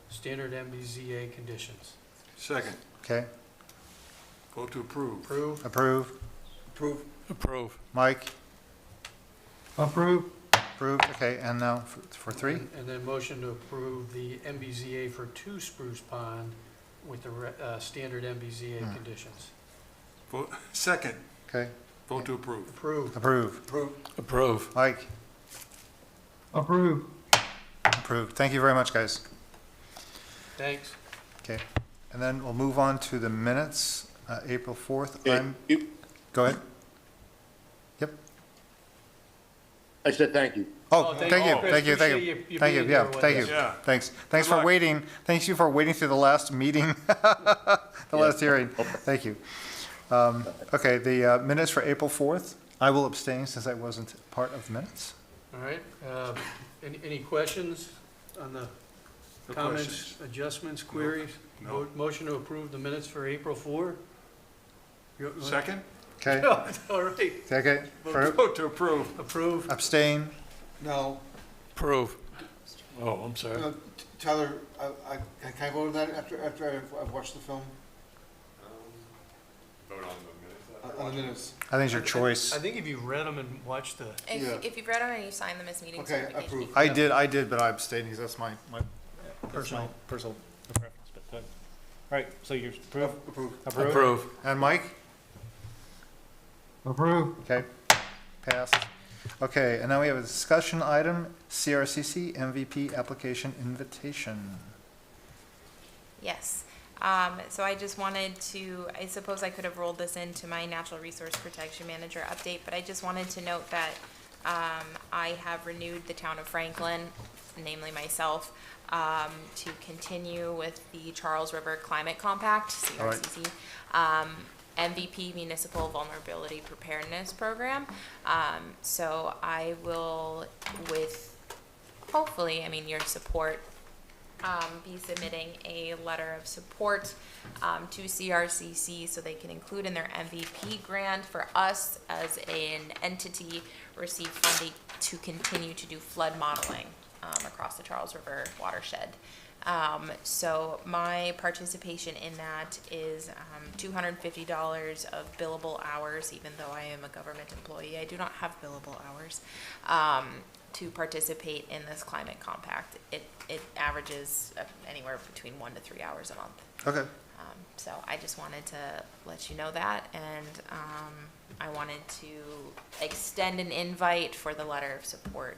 standard MBZA conditions. Second. Okay, Vote to approve. Approve? approve. Approve. Mike? Approve. Approved, okay, and now for 3? And then motion to approve the MBZA for 2 Spruce Pond with the standard MBZA conditions. Vote, second. Okay, Vote to approve. Approve. approve. Approve. Mike? Approve. Approved. Thank you very much, guys. Thanks. Okay, and then we'll move on to the minutes, April 4th. You- Go ahead. I said thank you. Oh, thank thank you, you, Chris. thank you, thank Appreciate you. you Thank you, being yeah, here with thank us. you. Yeah. Thanks Good for luck. waiting, thank you for waiting through the last meeting, the last hearing. Thank you. Okay, the minutes for April 4th, I will abstain since I wasn't part of the minutes. All right, any questions on the No comments, questions. adjustments, queries? No. Motion to approve the minutes for April 4? Second. Okay, All right, okay, Vote to approve. approve. abstain, No. Approve. Oh, I'm sorry. Tyler, can I vote on that after I've watched the film? Vote on the minutes. On the minutes. I think it's your choice. I think if you read them and watched the, Yeah. If you've read them and you sign them as meeting Okay, certification. approve. I did, but I abstained because that's my personal preference, but, all right, so you're approved? Approve. Approve. And Mike? Approve. Okay, passed. Okay, and now we have a discussion item, CRCC MVP application invitation. Yes. So I just wanted to, I suppose I could have rolled this into my Natural Resource Protection Manager update, but I just wanted to note that I have renewed the town of Franklin, namely myself, to continue with the Charles River Climate Compact, All right. CRCC. MVP Municipal Vulnerability Preparedness Program. So I will, with hopefully, I mean, your support, be submitting a letter of support to CRCC so they can include in their MVP grant for us as an entity receive funding to continue to do flood modeling across the Charles River watershed. So my participation in that is $250 of billable hours, even though I am a government employee. I do not have billable hours to participate in this climate compact. It averages anywhere between 1 to 3 hours a month. Okay, So I just wanted to let you know that, and I wanted to extend an invite for the letter of support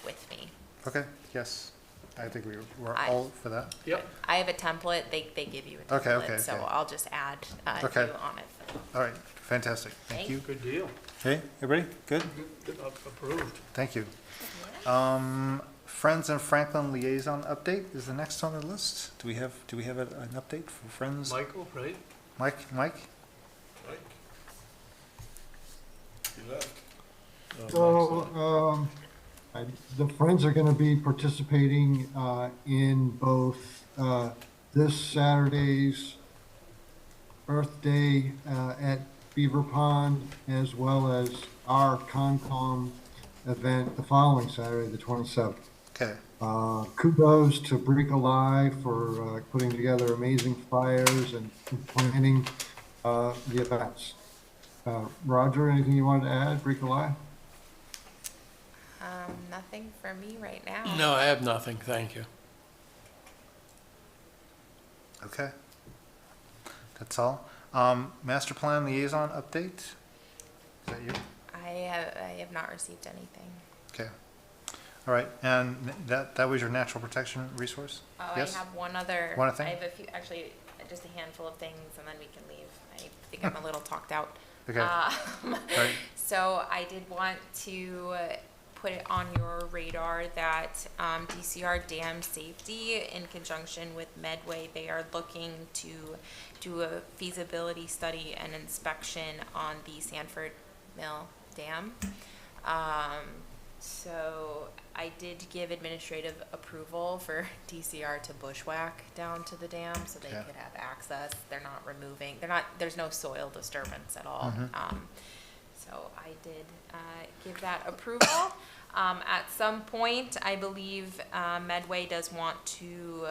with me. okay, yes. I think we're I- all for that. yep, I have a template, they give you a Okay, template, okay, so okay. I'll just add Okay. you on it. All right, fantastic, thank Thank you. good deal. Okay, everybody, good? Approved. Thank you. Friends and Franklin liaison update is the next on the list. Do we have an update for Friends? Michael, right? Mike? Mike? He left. So, the Friends are gonna be participating, in both, this Saturday's Earth Day, at Beaver Pond, as well as our Concom event the following Saturday, the 27th. Okay, Kudos to Break Alive for putting together amazing fires and planning the events. Roger, anything you wanted to add, Break Alive? Nothing for me right now. No, I have nothing, thank you. okay. That's all. Master plan liaison update? Is that you? I have not received anything. Okay. All right, and that was your natural protection resource? Oh, Yes? I have one other. One other thing? I have a few, actually, just a handful of things, and then we can leave. I think I'm a little talked out. Okay. Right. So I did want to put it on your radar that DCR Dam Safety, in conjunction with Medway, they are looking to do a feasibility study and inspection on the Sanford Mill Dam. So I did give administrative approval for DCR to bushwhack down to the dam so they Okay. could have access. They're not removing, there's no soil disturbance at all. Mhm. So I did give that approval. At some point, I believe Medway does want to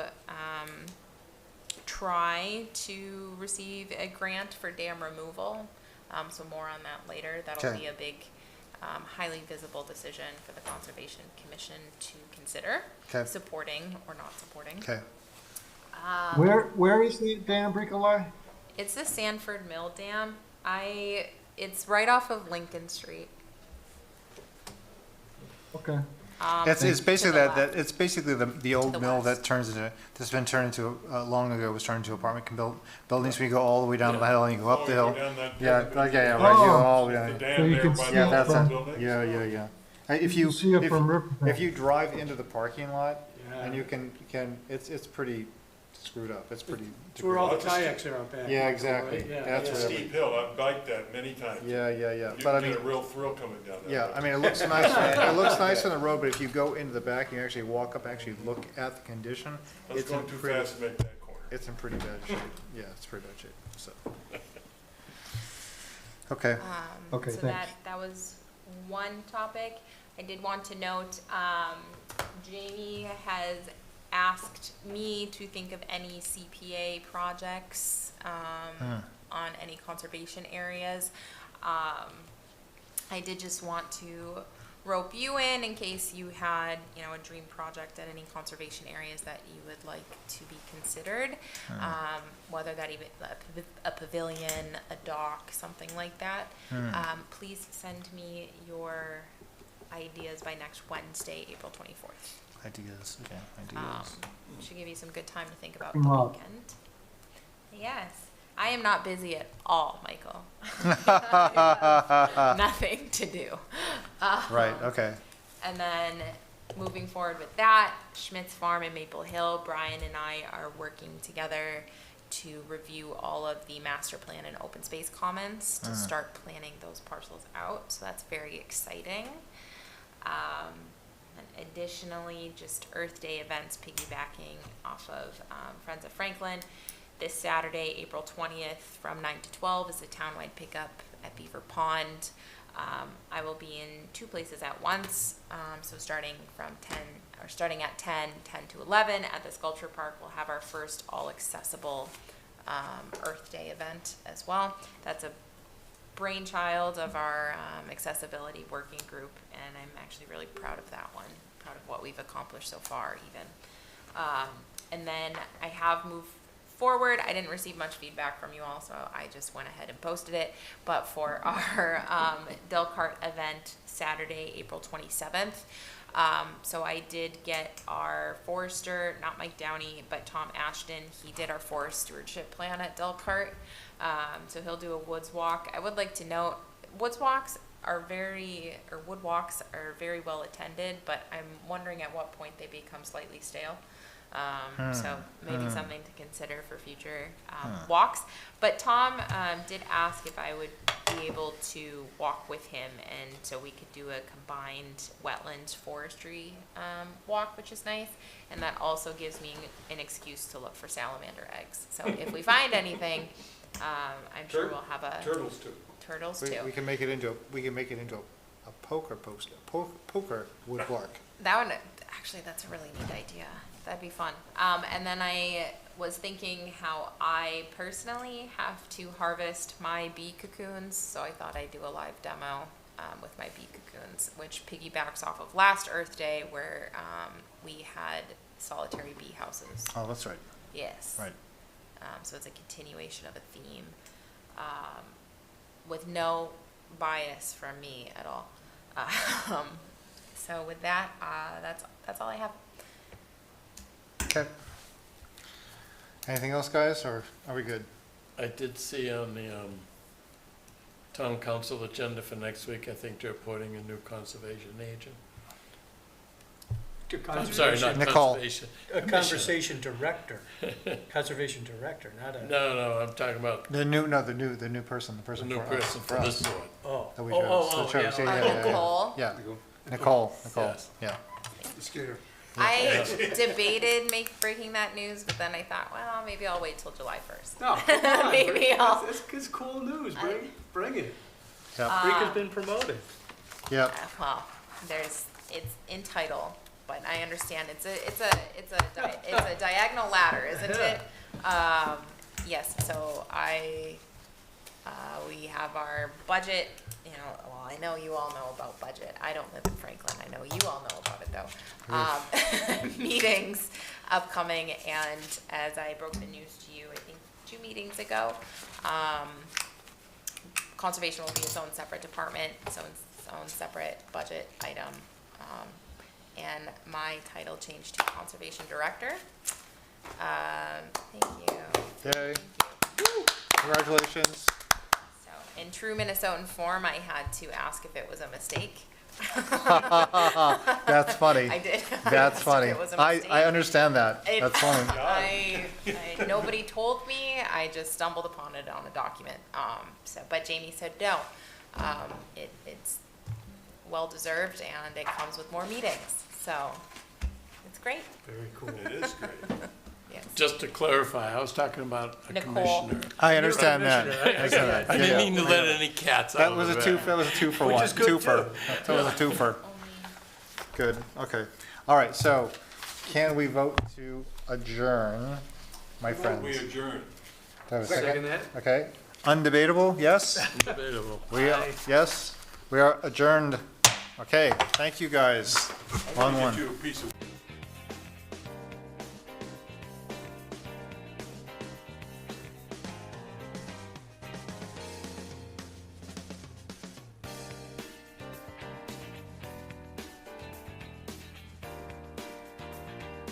try to receive a grant for dam removal. So more on that later. That'll Okay. be a big, highly visible decision for the Conservation Commission to consider Okay. supporting or not supporting. Okay. Where is the dam, Bricolai? It's the Sanford Mill Dam. It's right off of Lincoln Street. Okay. It's basically to the that it's basically the old the mill west. that turns into, that's been turned into, long ago was turned into apartment buildings, where you go all the way down the hill and you go up the hill. Yeah, right, yeah, right, you go all the way The down. dam So you there can by see the it old that's from- it. building? Yeah. If You you, see it if, from Riverbank. if you drive into the parking lot, and you can, it's pretty screwed up, it's pretty. It's where all the Lots of st- kayaks are out back. Yeah, exactly. Right? Yeah, That's yeah. where Steep hill, I've biked that many times. Yeah, You but I get mean, a real thrill coming down that yeah, road. I mean, it looks nice, it looks nice on the road, but if you go into the back, and you actually walk up, actually look at the condition, I was it's in going too pretty, fast to make that corner. it's in pretty bad shape. Yeah, it's pretty bad shape, so. Okay, Okay, So thanks. that was one topic. I did want to note, Jamie has asked me to think of any CPA projects, on any conservation areas. I did just want to rope you in case you had, a dream project at any conservation areas that you would like to be considered. Whether that even a pavilion, a dock, something like that. Please send me your ideas by next Wednesday, April 24th. ideas, okay, ideas. Should give you some good time to think about Come the on. weekend. Yes, I am not busy at all, Michael. Nothing to do. Right, okay. And then moving forward with that, Schmidt's Farm in Maple Hill, Brian and I are working together to review all of the master plan and open space comments to start planning those parcels out. So that's very exciting. And additionally, just Earth Day events piggybacking off of Friends of Franklin. This Saturday, April 20th, from 9 to 12 is a townwide pickup at Beaver Pond. I will be in two places at once, so starting at 10 to 11 at the Sculpture Park, we'll have our first all-accessible Earth Day event as well. That's a brainchild of our accessibility working group, and I'm actually really proud of that one, proud of what we've accomplished so far even. And then I have moved forward. I didn't receive much feedback from you all, so I just went ahead and posted it. But for our Delcart event, Saturday, April 27th, so I did get our forester, not Mike Downey, but Tom Ashton. He did our forest stewardship plan at Delcart. So he'll do a woods walk. I would like to note, wood walks are very well attended, but I'm wondering at what point they become slightly stale. So maybe something to consider for future walks. But Tom did ask if I would be able to walk with him, and so we could do a combined wetlands forestry walk, which is nice. And that also gives me an excuse to look for salamander eggs. So if we find anything, I'm sure we'll have a Turtles too. turtles too. We can make it into a poker would work. That one, actually, that's a really neat idea. That'd be fun. And then I was thinking how I personally have to harvest my bee cocoons, so I thought I'd do a live demo with my bee cocoons, which piggybacks off of last Earth Day, where we had solitary bee houses. Oh, that's right. Yes. Right. So it's a continuation of a theme, with no bias from me at all. So with that, that's all I have. Okay. Anything else, guys, or are we good? I did see on the town council agenda for next week, I think they're appointing a new conservation agent. I'm sorry, not Nicole. conservation. A conversation director, conservation director, not a. No, I'm talking about The new person, the new person for this board. Oh, that we oh, chose. yeah. Nicole? Yeah, Nicole, Yes. yeah. Scared. I debated breaking that news, but then I thought, well, maybe I'll wait till July 1st. No, come on. Maybe I'll. It's cool news. Bring it. Yeah. Rika's been promoted. Yeah. Well, there's it's in title, but I understand it's a diagonal ladder, isn't it? Yes, so we have our budget, you know, well, I know you all know about budget. I don't live in Franklin. I know you all know about it though. Meetings upcoming, and as I broke the news to you, I think 2 meetings ago, conservation will be its own separate department, its own separate budget item. And my title changed to conservation director. Thank you. Yay. Congratulations. So, in true Minnesotan form, I had to ask if it was a mistake. That's funny. I did. That's funny. It was a I mistake. understand that. That's funny. Nobody told me. I just stumbled upon it on a document. But Jamie said no. It's well deserved, and it comes with more meetings. So it's great. Very cool. It is great. Yes. Just to clarify, I was talking about a Nicole. commissioner. I understand You're a that. commissioner, right? I didn't mean to let any cats out That of was the a two. bag. That was a 2 for Which 1. is good, Twofer. too. That was a twofer. Good. Okay. All right. So, can we vote to adjourn, my friends? We adjourn. Do I have a Second that. Okay. Undebatable. Yes. Debatable. We are, yes. We are adjourned. Okay. Thank you guys. Long Get one. you a piece of